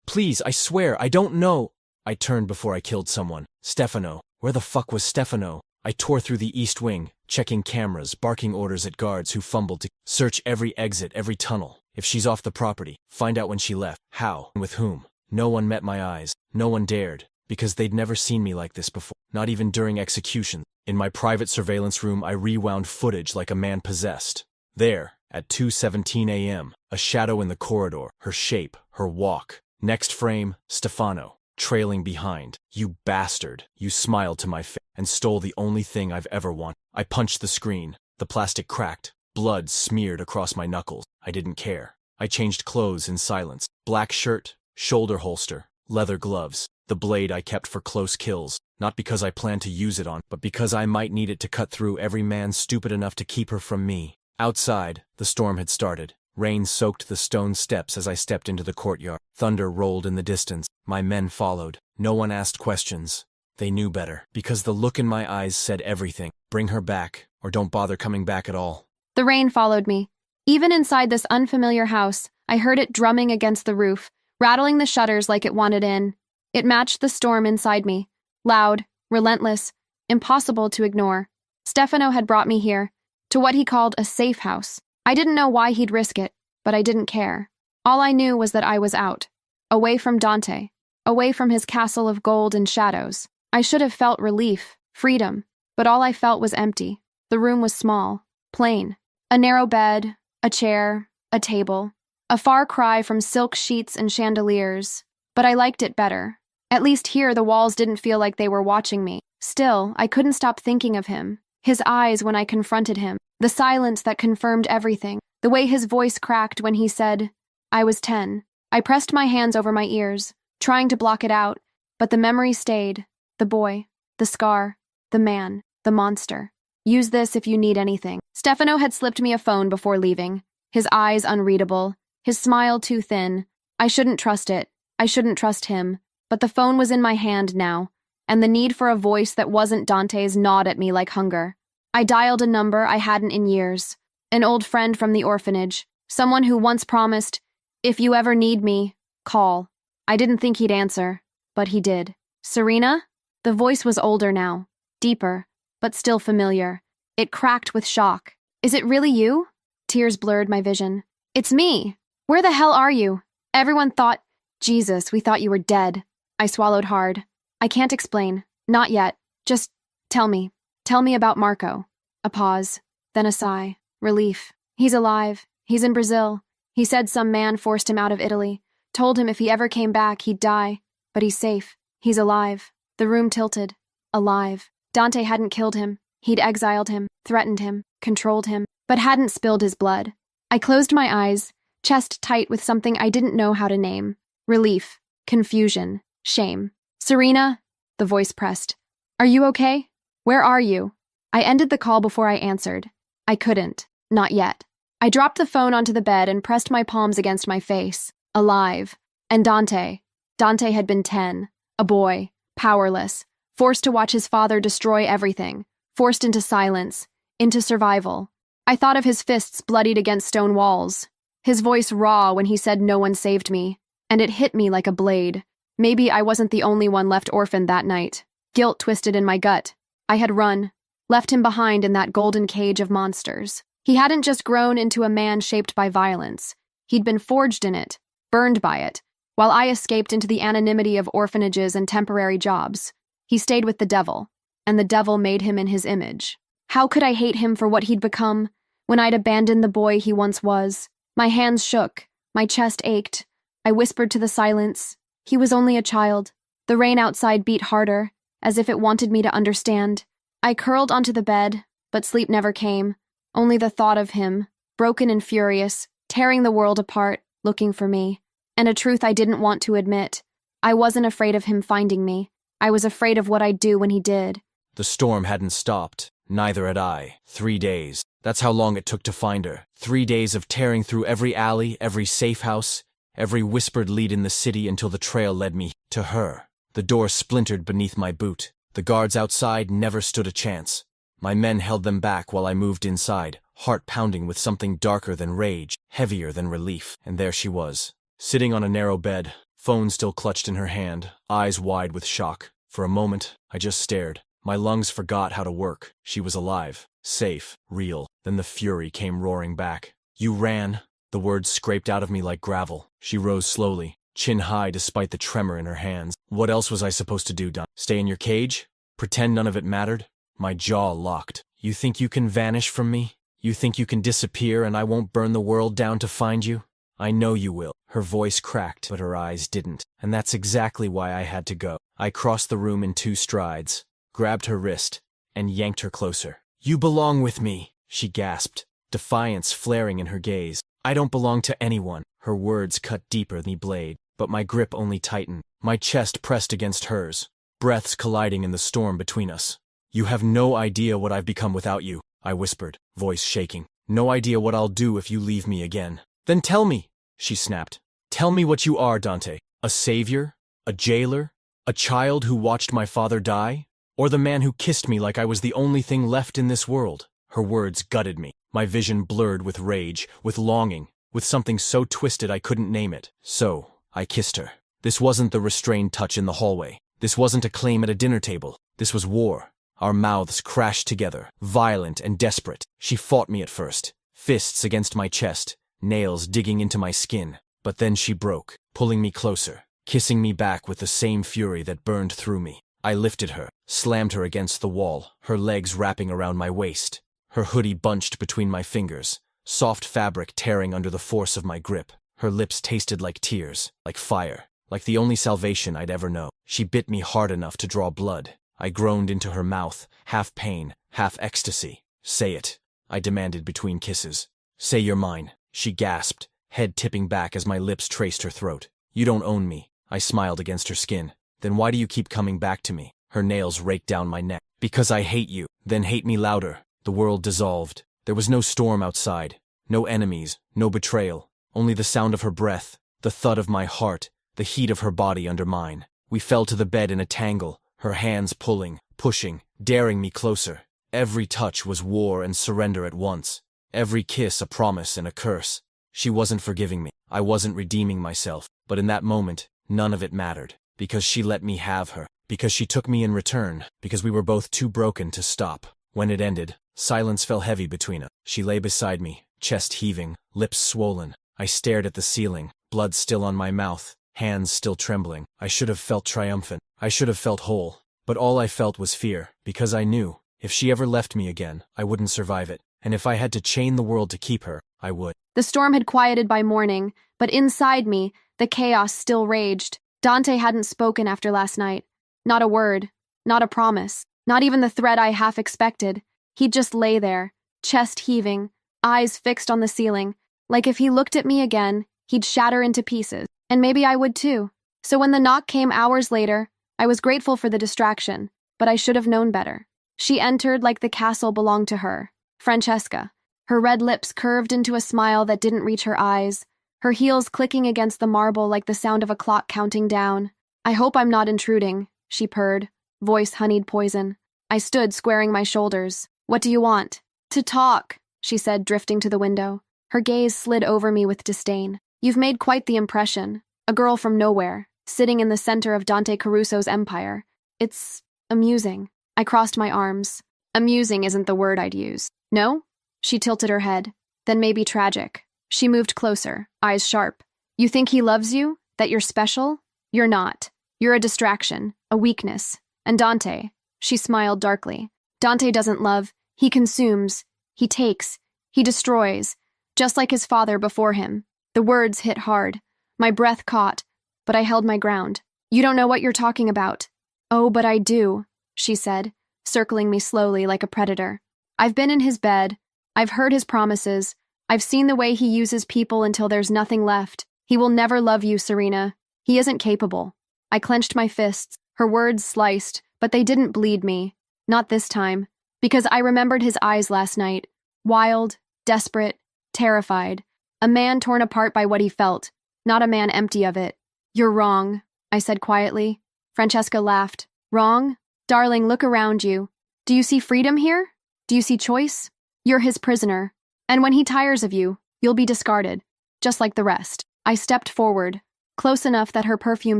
Please, I swear, I don't know. I turned before I killed someone. Stefano. Where the fuck was Stefano? I tore through the east wing, checking cameras, barking orders at guards who fumbled to search every exit, every tunnel. If she's off the property, find out when she left, how, and with whom. No one met my eyes. No one dared, because they'd never seen me like this before, not even during execution. In my private surveillance room, I rewound footage like a man possessed. There, at 2:17 a.m., a shadow in the corridor, her shape, her walk. Next frame, Stefano, trailing behind. You bastard. You smiled to my face and stole the only thing I've ever wanted. I punched the screen. The plastic cracked. Blood smeared across my knuckles. I didn't care. I changed clothes in silence. Black shirt, shoulder holster, leather gloves. The blade I kept for close kills, not because I planned to use it on, but because I might need it to cut through every man stupid enough to keep her from me. Outside, the storm had started. Rain soaked the stone steps as I stepped into the courtyard. Thunder rolled in the distance. My men followed. No one asked questions. They knew better, because the look in my eyes said everything. Bring her back, or don't bother coming back at all. The rain followed me. Even inside this unfamiliar house, I heard it drumming against the roof, rattling the shutters like it wanted in. It matched the storm inside me. Loud, relentless, impossible to ignore. Stefano had brought me here, to what he called a safe house. I didn't know why he'd risk it, but I didn't care. All I knew was that I was out. Away from Dante. Away from his castle of gold and shadows. I should have felt relief, freedom, but all I felt was empty. The room was small, plain. A narrow bed, a chair, a table. A far cry from silk sheets and chandeliers. But I liked it better. At least here the walls didn't feel like they were watching me. Still, I couldn't stop thinking of him. His eyes when I confronted him. The silence that confirmed everything. The way his voice cracked when he said, I was 10. I pressed my hands over my ears, trying to block it out, but the memory stayed. The boy, the scar, the man, the monster. Use this if you need anything. Stefano had slipped me a phone before leaving. His eyes unreadable, his smile too thin. I shouldn't trust it. I shouldn't trust him. But the phone was in my hand now, and the need for a voice that wasn't Dante's gnawed at me like hunger. I dialed a number I hadn't in years. An old friend from the orphanage. Someone who once promised, if you ever need me, call. I didn't think he'd answer, but he did. Serena? The voice was older now, deeper, but still familiar. It cracked with shock. Is it really you? Tears blurred my vision. It's me. Where the hell are you? Everyone thought, Jesus, we thought you were dead. I swallowed hard. I can't explain. Not yet. Just tell me. Tell me about Marco. A pause, then a sigh. Relief. He's alive. He's in Brazil. He said some man forced him out of Italy. Told him if he ever came back, he'd die. But he's safe. He's alive. The room tilted. Alive. Dante hadn't killed him. He'd exiled him, threatened him, controlled him, but hadn't spilled his blood. I closed my eyes, chest tight with something I didn't know how to name. Relief. Confusion. Shame. Serena? The voice pressed. Are you okay? Where are you? I ended the call before I answered. I couldn't. Not yet. I dropped the phone onto the bed and pressed my palms against my face. Alive. And Dante. Dante had been 10. A boy. Powerless. Forced to watch his father destroy everything. Forced into silence. Into survival. I thought of his fists bloodied against stone walls. His voice raw when he said no one saved me. And it hit me like a blade. Maybe I wasn't the only one left orphaned that night. Guilt twisted in my gut. I had run. Left him behind in that golden cage of monsters. He hadn't just grown into a man shaped by violence. He'd been forged in it, burned by it, while I escaped into the anonymity of orphanages and temporary jobs. He stayed with the devil, and the devil made him in his image. How could I hate him for what he'd become, when I'd abandoned the boy he once was? My hands shook, my chest ached. I whispered to the silence, he was only a child. The rain outside beat harder, as if it wanted me to understand. I curled onto the bed, but sleep never came. Only the thought of him, broken and furious, tearing the world apart, looking for me. And a truth I didn't want to admit. I wasn't afraid of him finding me. I was afraid of what I'd do when he did. The storm hadn't stopped. Neither had I. 3 days. That's how long it took to find her. 3 days of tearing through every alley, every safe house, every whispered lead in the city until the trail led me to her. The door splintered beneath my boot. The guards outside never stood a chance. My men held them back while I moved inside, heart pounding with something darker than rage, heavier than relief. And there she was, sitting on a narrow bed, phone still clutched in her hand, eyes wide with shock. For a moment, I just stared. My lungs forgot how to work. She was alive, safe, real. Then the fury came roaring back. You ran. The words scraped out of me like gravel. She rose slowly, chin high despite the tremor in her hands. What else was I supposed to do, Don? Stay in your cage? Pretend none of it mattered? My jaw locked. You think you can vanish from me? You think you can disappear and I won't burn the world down to find you? I know you will. Her voice cracked, but her eyes didn't. And that's exactly why I had to go. I crossed the room in 2 strides, grabbed her wrist, and yanked her closer. You belong with me, she gasped, defiance flaring in her gaze. I don't belong to anyone. Her words cut deeper than a blade, but my grip only tightened. My chest pressed against hers, breaths colliding in the storm between us. You have no idea what I've become without you, I whispered, voice shaking. No idea what I'll do if you leave me again. Then tell me, she snapped. Tell me what you are, Dante. A savior? A jailer? A child who watched my father die? Or the man who kissed me like I was the only thing left in this world? Her words gutted me, my vision blurred with rage, with longing, with something so twisted I couldn't name it. So, I kissed her. This wasn't the restrained touch in the hallway. This wasn't a claim at a dinner table. This was war. Our mouths crashed together, violent and desperate. She fought me at first, fists against my chest, nails digging into my skin. But then she broke, pulling me closer, kissing me back with the same fury that burned through me. I lifted her, slammed her against the wall, her legs wrapping around my waist, her hoodie bunched between my fingers, soft fabric tearing under the force of my grip. Her lips tasted like tears, like fire, like the only salvation I'd ever know. She bit me hard enough to draw blood. I groaned into her mouth, half pain, half ecstasy. Say it, I demanded between kisses. Say you're mine, she gasped, head tipping back as my lips traced her throat. You don't own me, I smiled against her skin. Then why do you keep coming back to me? Her nails raked down my neck. Because I hate you. Then hate me louder. The world dissolved. There was no storm outside, no enemies, no betrayal, only the sound of her breath, the thud of my heart, the heat of her body under mine. We fell to the bed in a tangle, her hands pulling, pushing, daring me closer. Every touch was war and surrender at once. Every kiss a promise and a curse. She wasn't forgiving me. I wasn't redeeming myself. But in that moment, none of it mattered. Because she let me have her. Because she took me in return. Because we were both too broken to stop. When it ended, silence fell heavy between us. She lay beside me, chest heaving, lips swollen. I stared at the ceiling, blood still on my mouth, hands still trembling. I should have felt triumphant. I should have felt whole. But all I felt was fear, because I knew, if she ever left me again, I wouldn't survive it. And if I had to chain the world to keep her, I would. The storm had quieted by morning, but inside me, the chaos still raged. Dante hadn't spoken after last night. Not a word, not a promise, not even the threat I half expected. He'd just lay there, chest heaving, eyes fixed on the ceiling, like if he looked at me again, he'd shatter into pieces. And maybe I would too. So when the knock came hours later, I was grateful for the distraction, but I should have known better. She entered like the castle belonged to her, Francesca, her red lips curved into a smile that didn't reach her eyes, her heels clicking against the marble like the sound of a clock counting down. I hope I'm not intruding, she purred, voice honeyed poison. I stood squaring my shoulders. What do you want? To talk, she said, drifting to the window. Her gaze slid over me with disdain. You've made quite the impression. A girl from nowhere, sitting in the center of Dante Caruso's empire. It's amusing. I crossed my arms. Amusing isn't the word I'd use. No? She tilted her head. Then maybe tragic. She moved closer, eyes sharp. You think he loves you? That you're special? You're not. You're a distraction, a weakness. And Dante, she smiled darkly. Dante doesn't love. He consumes. He takes. He destroys. Just like his father before him. The words hit hard. My breath caught, but I held my ground. You don't know what you're talking about. Oh, but I do, she said, circling me slowly like a predator. I've been in his bed. I've heard his promises. I've seen the way he uses people until there's nothing left. He will never love you, Serena. He isn't capable. I clenched my fists. Her words sliced, but they didn't bleed me. Not this time. Because I remembered his eyes last night. Wild, desperate, terrified. A man torn apart by what he felt, not a man empty of it. You're wrong, I said quietly. Francesca laughed. Wrong? Darling, look around you. Do you see freedom here? Do you see choice? You're his prisoner. And when he tires of you, you'll be discarded, just like the rest. I stepped forward, close enough that her perfume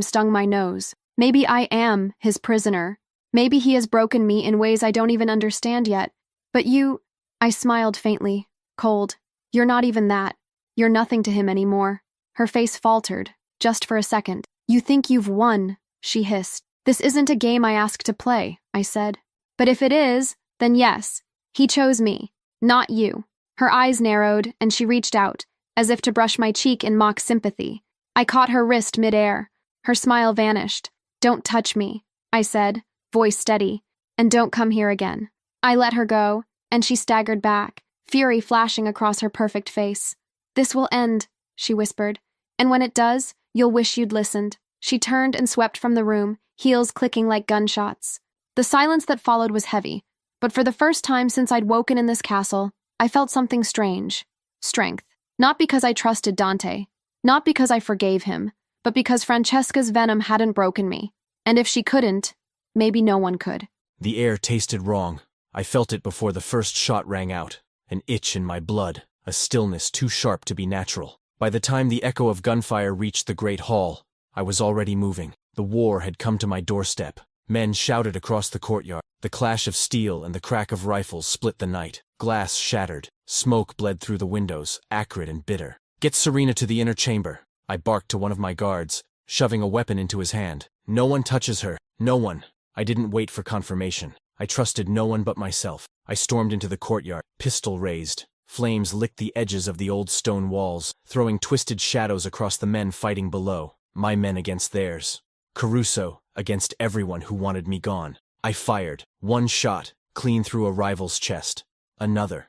stung my nose. Maybe I am his prisoner. Maybe he has broken me in ways I don't even understand yet. But you, I smiled faintly, cold. You're not even that. You're nothing to him anymore. Her face faltered, just for a second. You think you've won, she hissed. This isn't a game I asked to play, I said. But if it is, then yes, he chose me, not you. Her eyes narrowed, and she reached out, as if to brush my cheek in mock sympathy. I caught her wrist midair. Her smile vanished. Don't touch me, I said, voice steady, and don't come here again. I let her go, and she staggered back, fury flashing across her perfect face. This will end, she whispered, and when it does, you'll wish you'd listened. She turned and swept from the room, heels clicking like gunshots. The silence that followed was heavy, but for the first time since I'd woken in this castle, I felt something strange. Strength. Not because I trusted Dante, not because I forgave him, but because Francesca's venom hadn't broken me. And if she couldn't, maybe no one could. The air tasted wrong. I felt it before the first shot rang out. An itch in my blood, a stillness too sharp to be natural. By the time the echo of gunfire reached the great hall, I was already moving. The war had come to my doorstep. Men shouted across the courtyard. The clash of steel and the crack of rifles split the night. Glass shattered. Smoke bled through the windows, acrid and bitter. Get Serena to the inner chamber, I barked to one of my guards, shoving a weapon into his hand. No one touches her. No one. I didn't wait for confirmation. I trusted no one but myself. I stormed into the courtyard, pistol raised. Flames licked the edges of the old stone walls, throwing twisted shadows across the men fighting below. My men against theirs. Caruso against everyone who wanted me gone. I fired. One shot, clean through a rival's chest. Another.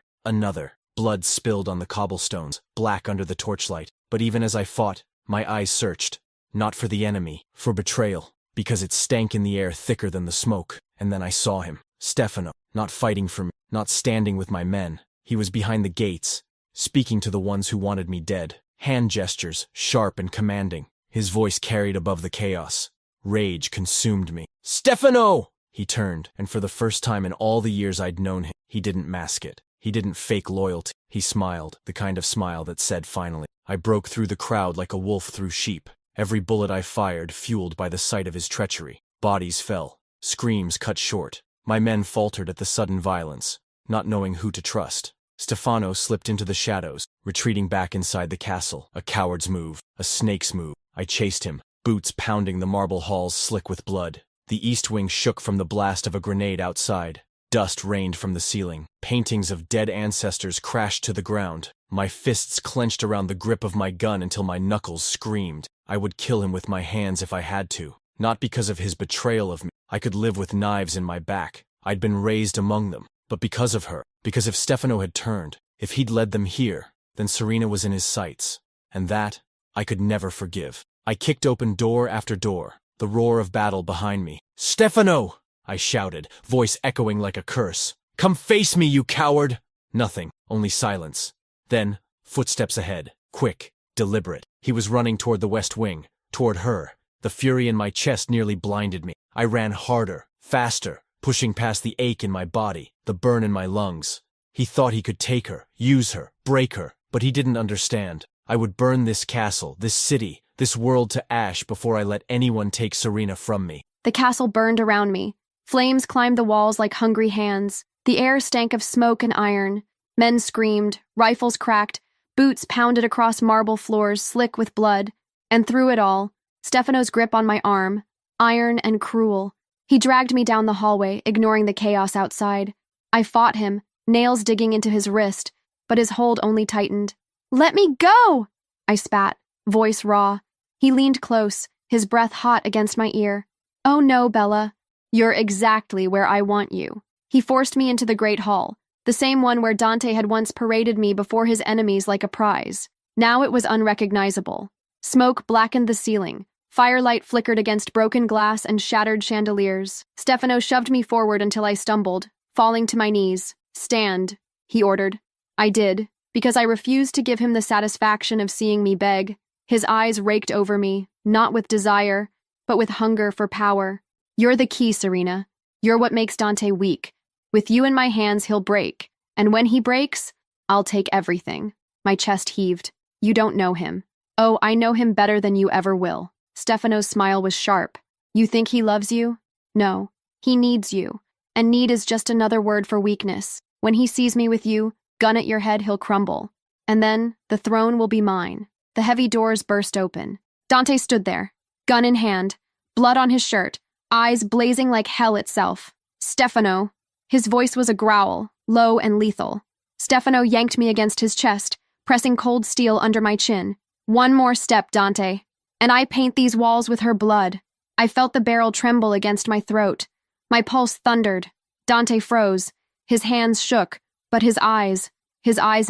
Blood spilled on the cobblestones, black under the torchlight. But even as I fought, my eyes searched. Not for the enemy, for betrayal. Because it stank in the air thicker than the smoke. And then I saw him. Stefano, not fighting for me, not standing with my men. He was behind the gates, speaking to the ones who wanted me dead. Hand gestures, sharp and commanding. His voice carried above the chaos. Rage consumed me. Stefano! He turned, and for the first time in all the years I'd known him, he didn't mask it. He didn't fake loyalty. He smiled, the kind of smile that said finally. I broke through the crowd like a wolf through sheep. Every bullet I fired fueled by the sight of his treachery. Bodies fell. Screams cut short. My men faltered at the sudden violence, not knowing who to trust. Stefano slipped into the shadows, retreating back inside the castle. A coward's move, a snake's move. I chased him, boots pounding the marble halls slick with blood. The east wing shook from the blast of a grenade outside. Dust rained from the ceiling. Paintings of dead ancestors crashed to the ground. My fists clenched around the grip of my gun until my knuckles screamed. I would kill him with my hands if I had to. Not because of his betrayal of me. I could live with knives in my back. I'd been raised among them. But because of her. Because if Stefano had turned, if he'd led them here, then Serena was in his sights. And that, I could never forgive. I kicked open door after door, the roar of battle behind me. Stefano! I shouted, voice echoing like a curse. Come face me, you coward! Nothing, only silence. Then, footsteps ahead, quick, deliberate. He was running toward the west wing, toward her. The fury in my chest nearly blinded me. I ran harder, faster, pushing past the ache in my body, the burn in my lungs. He thought he could take her, use her, break her, but he didn't understand. I would burn this castle, this city, this world to ash before I let anyone take Serena from me. The castle burned around me. Flames climbed the walls like hungry hands. The air stank of smoke and iron. Men screamed, rifles cracked, boots pounded across marble floors slick with blood. And through it all, Stefano's grip on my arm, iron and cruel. He dragged me down the hallway, ignoring the chaos outside. I fought him, nails digging into his wrist, but his hold only tightened. Let me go! I spat, voice raw. He leaned close, his breath hot against my ear. Oh no, Bella. You're exactly where I want you. He forced me into the great hall, the same one where Dante had once paraded me before his enemies like a prize. Now it was unrecognizable. Smoke blackened the ceiling. Firelight flickered against broken glass and shattered chandeliers. Stefano shoved me forward until I stumbled, falling to my knees. Stand, he ordered. I did, because I refused to give him the satisfaction of seeing me beg. His eyes raked over me, not with desire, but with hunger for power. You're the key, Serena. You're what makes Dante weak. With you in my hands, he'll break. And when he breaks, I'll take everything. My chest heaved. You don't know him. Oh, I know him better than you ever will. Stefano's smile was sharp. You think he loves you? No. He needs you. And need is just another word for weakness. When he sees me with you, gun at your head, he'll crumble. And then, the throne will be mine. The heavy doors burst open. Dante stood there, gun in hand, blood on his shirt, eyes blazing like hell itself. Stefano. His voice was a growl, low and lethal. Stefano yanked me against his chest, pressing cold steel under my chin. One more step, Dante, and I paint these walls with her blood. I felt the barrel tremble against my throat. My pulse thundered. Dante froze. His hands shook, but his eyes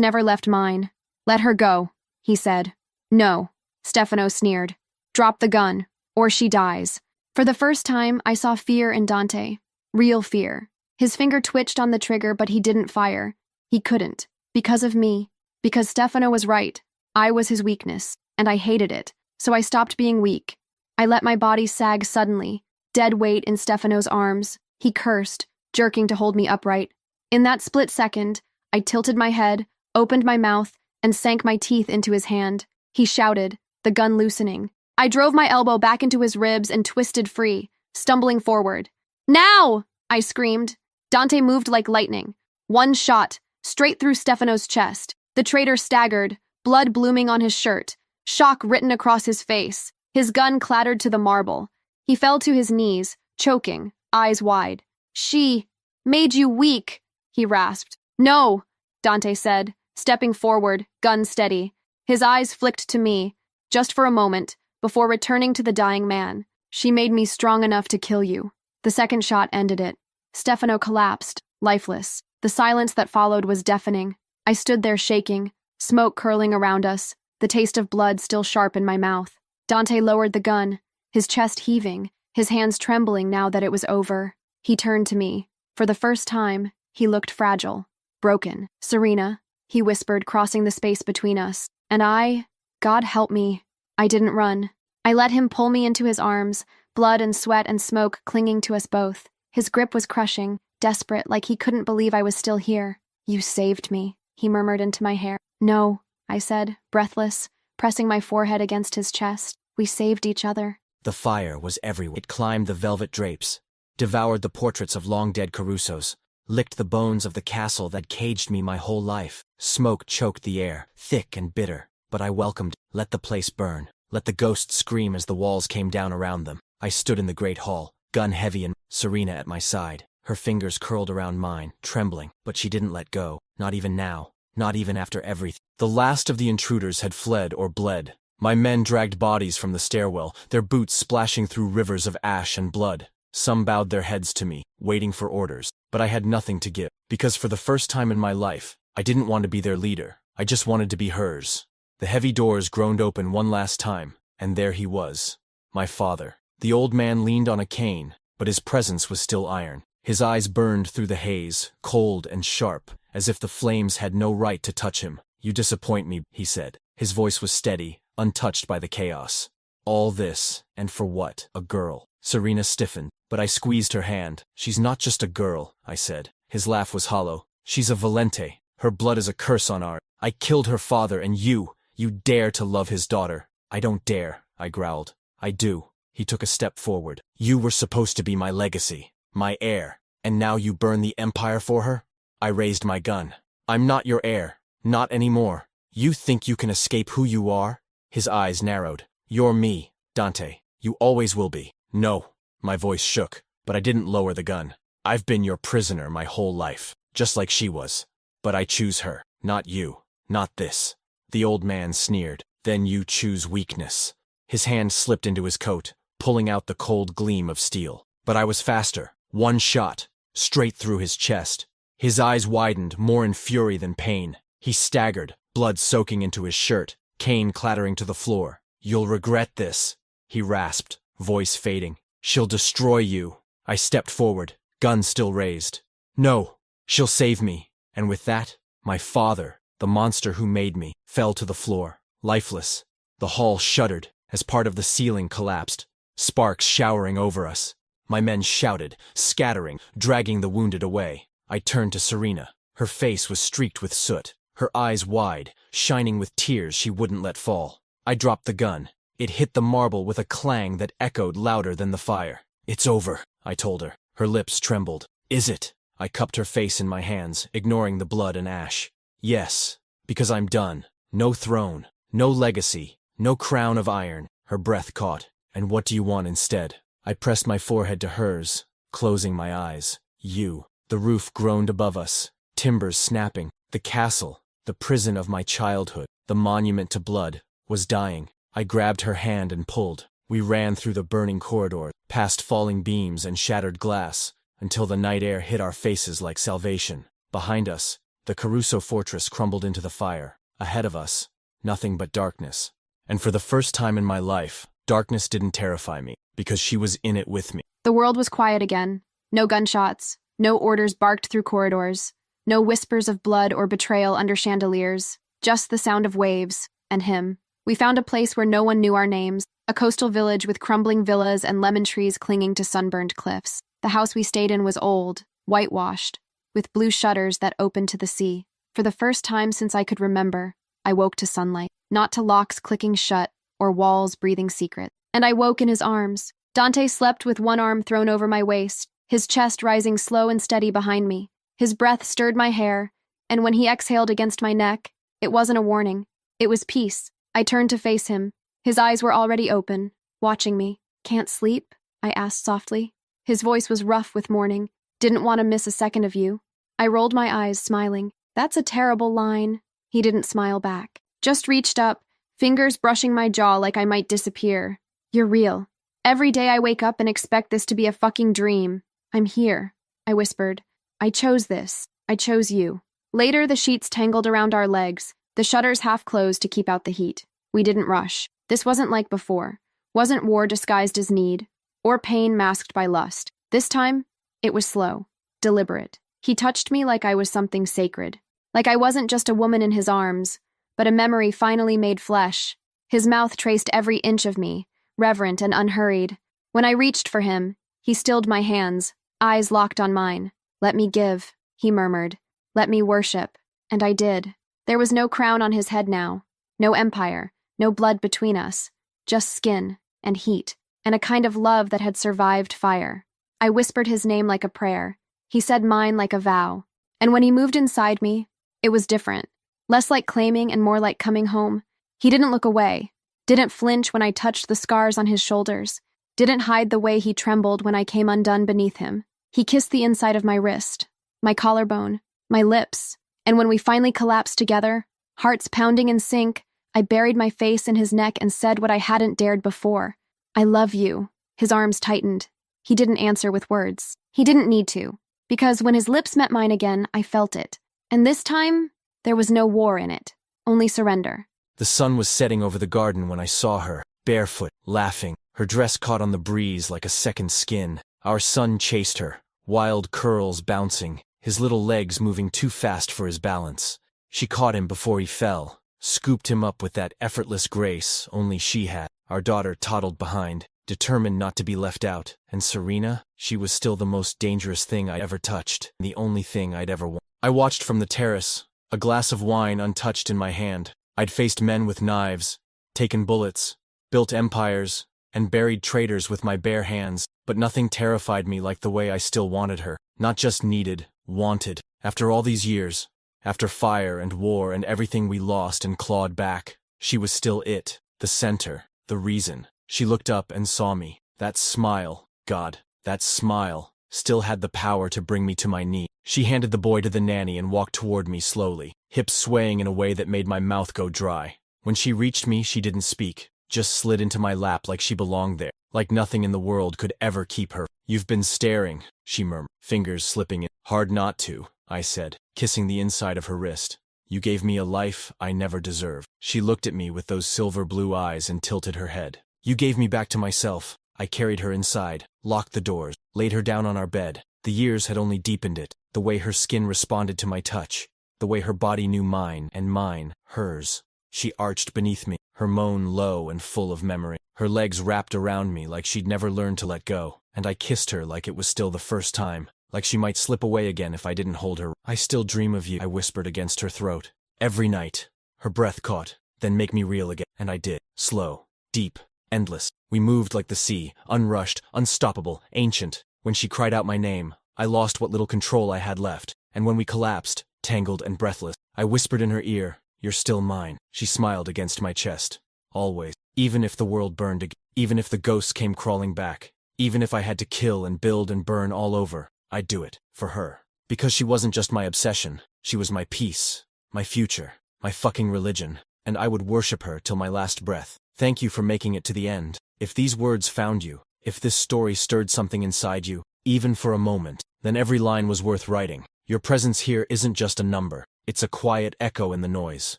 never left mine. Let her go, he said. No, Stefano sneered. Drop the gun, or she dies. For the first time, I saw fear in Dante. Real fear. His finger twitched on the trigger, but he didn't fire. He couldn't. Because of me. Because Stefano was right. I was his weakness, and I hated it, so I stopped being weak. I let my body sag suddenly, dead weight in Stefano's arms. He cursed, jerking to hold me upright. In that split second, I tilted my head, opened my mouth, and sank my teeth into his hand. He shouted, the gun loosening. I drove my elbow back into his ribs and twisted free, stumbling forward. Now! I screamed. Dante moved like lightning. One shot, straight through Stefano's chest. The traitor staggered, blood blooming on his shirt, shock written across his face. His gun clattered to the marble. He fell to his knees, choking, eyes wide. She made you weak, he rasped. No, Dante said, stepping forward, gun steady. His eyes flicked to me, just for a moment, before returning to the dying man. She made me strong enough to kill you. The second shot ended it. Stefano collapsed, lifeless. The silence that followed was deafening. I stood there shaking, smoke curling around us, the taste of blood still sharp in my mouth. Dante lowered the gun, his chest heaving, his hands trembling now that it was over. He turned to me. For the first time, he looked fragile, broken. Serena, he whispered, crossing the space between us. And God help me. I didn't run. I let him pull me into his arms, blood and sweat and smoke clinging to us both. His grip was crushing, desperate, like he couldn't believe I was still here. You saved me, he murmured into my hair. No, I said, breathless, pressing my forehead against his chest. We saved each other. The fire was everywhere. It climbed the velvet drapes, devoured the portraits of long-dead Carusos, licked the bones of the castle that caged me my whole life. Smoke choked the air, thick and bitter, but I welcomed. Let the place burn. Let the ghosts scream as the walls came down around them. I stood in the great hall, gun heavy and Serena at my side, her fingers curled around mine, trembling, but she didn't let go, not even now, not even after everything. The last of the intruders had fled or bled. My men dragged bodies from the stairwell, their boots splashing through rivers of ash and blood. Some bowed their heads to me, waiting for orders, but I had nothing to give, because for the first time in my life, I didn't want to be their leader. I just wanted to be hers. The heavy doors groaned open one last time, and there he was, my father. The old man leaned on a cane, but his presence was still iron. His eyes burned through the haze, cold and sharp, as if the flames had no right to touch him. You disappoint me, he said. His voice was steady, untouched by the chaos. All this, and for what? A girl. Serena stiffened, but I squeezed her hand. She's not just a girl, I said. His laugh was hollow. She's a Valente. Her blood is a curse on ours. I killed her father, and you dare to love his daughter. I don't dare, I growled. I do. He took a step forward. You were supposed to be my legacy, my heir, and now you burn the empire for her? I raised my gun. I'm not your heir. Not anymore. You think you can escape who you are? His eyes narrowed. You're me, Dante. You always will be. No. My voice shook, but I didn't lower the gun. I've been your prisoner my whole life, just like she was. But I choose her, not you, not this. The old man sneered. Then you choose weakness. His hand slipped into his coat, pulling out the cold gleam of steel. But I was faster. One shot, straight through his chest. His eyes widened, more in fury than pain. He staggered, blood soaking into his shirt, cane clattering to the floor. You'll regret this, he rasped, voice fading. She'll destroy you. I stepped forward, gun still raised. No, she'll save me. And with that, my father, the monster who made me, fell to the floor, lifeless. The hall shuddered as part of the ceiling collapsed, sparks showering over us. My men shouted, scattering, dragging the wounded away. I turned to Serena. Her face was streaked with soot, her eyes wide, shining with tears she wouldn't let fall. I dropped the gun. It hit the marble with a clang that echoed louder than the fire. "It's over," I told her. Her lips trembled. "Is it?" I cupped her face in my hands, ignoring the blood and ash. "Yes, because I'm done. No throne, no legacy, no crown of iron." Her breath caught. "And what do you want instead?" I pressed my forehead to hers, closing my eyes. "You." The roof groaned above us, timbers snapping. The castle, the prison of my childhood, the monument to blood, was dying. I grabbed her hand and pulled. We ran through the burning corridor, past falling beams and shattered glass, until the night air hit our faces like salvation. Behind us, the Caruso fortress crumbled into the fire. Ahead of us, nothing but darkness. And for the first time in my life, darkness didn't terrify me, because she was in it with me. The world was quiet again. No gunshots, no orders barked through corridors, no whispers of blood or betrayal under chandeliers, just the sound of waves, and him. We found a place where no one knew our names, a coastal village with crumbling villas and lemon trees clinging to sunburned cliffs. The house we stayed in was old, whitewashed, with blue shutters that opened to the sea. For the first time since I could remember, I woke to sunlight, not to locks clicking shut or walls breathing secret. And I woke in his arms. Dante slept with one arm thrown over my waist, his chest rising slow and steady behind me. His breath stirred my hair, and when he exhaled against my neck, it wasn't a warning. It was peace. I turned to face him. His eyes were already open, watching me. "Can't sleep?" I asked softly. His voice was rough with mourning. "Didn't want to miss a second of you." I rolled my eyes, smiling. "That's a terrible line." He didn't smile back. Just reached up, fingers brushing my jaw like I might disappear. "You're real. Every day I wake up and expect this to be a fucking dream. I'm here," I whispered. "I chose this. I chose you." Later, the sheets tangled around our legs, the shutters half closed to keep out the heat. We didn't rush. This wasn't like before. Wasn't war disguised as need, or pain masked by lust. This time, it was slow, deliberate. He touched me like I was something sacred, like I wasn't just a woman in his arms, but a memory finally made flesh. His mouth traced every inch of me, reverent and unhurried. When I reached for him, he stilled my hands, eyes locked on mine. "Let me give," he murmured. "Let me worship." And I did. There was no crown on his head now, no empire, no blood between us, just skin and heat, and a kind of love that had survived fire. I whispered his name like a prayer. He said mine like a vow. And when he moved inside me, it was different. Less like claiming and more like coming home. He didn't look away, didn't flinch when I touched the scars on his shoulders, didn't hide the way he trembled when I came undone beneath him. He kissed the inside of my wrist, my collarbone, my lips, and when we finally collapsed together, hearts pounding in sync, I buried my face in his neck and said what I hadn't dared before. "I love you." His arms tightened. He didn't answer with words. He didn't need to, because when his lips met mine again, I felt it. And this time, there was no war in it, only surrender. The sun was setting over the garden when I saw her, barefoot, laughing. Her dress caught on the breeze like a second skin. Our son chased her, wild curls bouncing, his little legs moving too fast for his balance. She caught him before he fell, scooped him up with that effortless grace only she had. Our daughter toddled behind, determined not to be left out. And Serena, she was still the most dangerous thing I'd ever touched, the only thing I'd ever wanted. I watched from the terrace, a glass of wine untouched in my hand. I'd faced men with knives, taken bullets, built empires, and buried traitors with my bare hands, but nothing terrified me like the way I still wanted her. Not just needed, wanted. After all these years, after fire and war and everything we lost and clawed back, she was still it, the center, the reason. She looked up and saw me. That smile, God, that smile, still had the power to bring me to my knee. She handed the boy to the nanny and walked toward me slowly, hips swaying in a way that made my mouth go dry. When she reached me, she didn't speak, just slid into my lap like she belonged there, like nothing in the world could ever keep her. "You've been staring," she murmured, fingers slipping in. "Hard not to," I said, kissing the inside of her wrist. "You gave me a life I never deserved." She looked at me with those silver blue eyes and tilted her head. "You gave me back to myself." I carried her inside, locked the doors, laid her down on our bed. The years had only deepened it, the way her skin responded to my touch, the way her body knew mine, and mine, hers. She arched beneath me, her moan low and full of memory. Her legs wrapped around me like she'd never learned to let go, and I kissed her like it was still the first time, like she might slip away again if I didn't hold her. "I still dream of you," I whispered against her throat. "Every night." Her breath caught. then make me real again. And I did. Slow, deep, endless. We moved like the sea, unrushed, unstoppable, ancient. When she cried out my name, I lost what little control I had left. And when we collapsed, tangled and breathless, I whispered in her ear, "You're still mine." She smiled against my chest. Always. Even if the world burned again, even if the ghosts came crawling back, even if I had to kill and build and burn all over, I'd do it. For her. Because she wasn't just my obsession, she was my peace, my future, my fucking religion, and I would worship her till my last breath. Thank you for making it to the end. If these words found you, if this story stirred something inside you, even for a moment, then every line was worth writing. Your presence here isn't just a number, it's a quiet echo in the noise.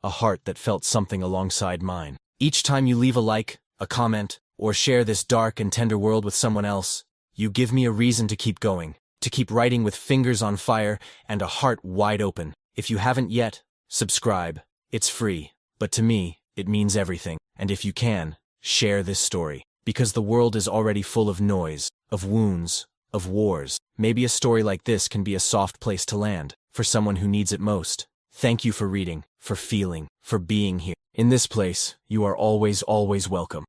A heart that felt something alongside mine. Each time you leave a like, a comment, or share this dark and tender world with someone else, you give me a reason to keep going, to keep writing with fingers on fire and a heart wide open. If you haven't yet, subscribe. It's free, but to me, it means everything. And if you can, share this story. Because the world is already full of noise, of wounds, of wars. Maybe a story like this can be a soft place to land, for someone who needs it most. Thank you for reading, for feeling, for being here. In this place, you are always welcome.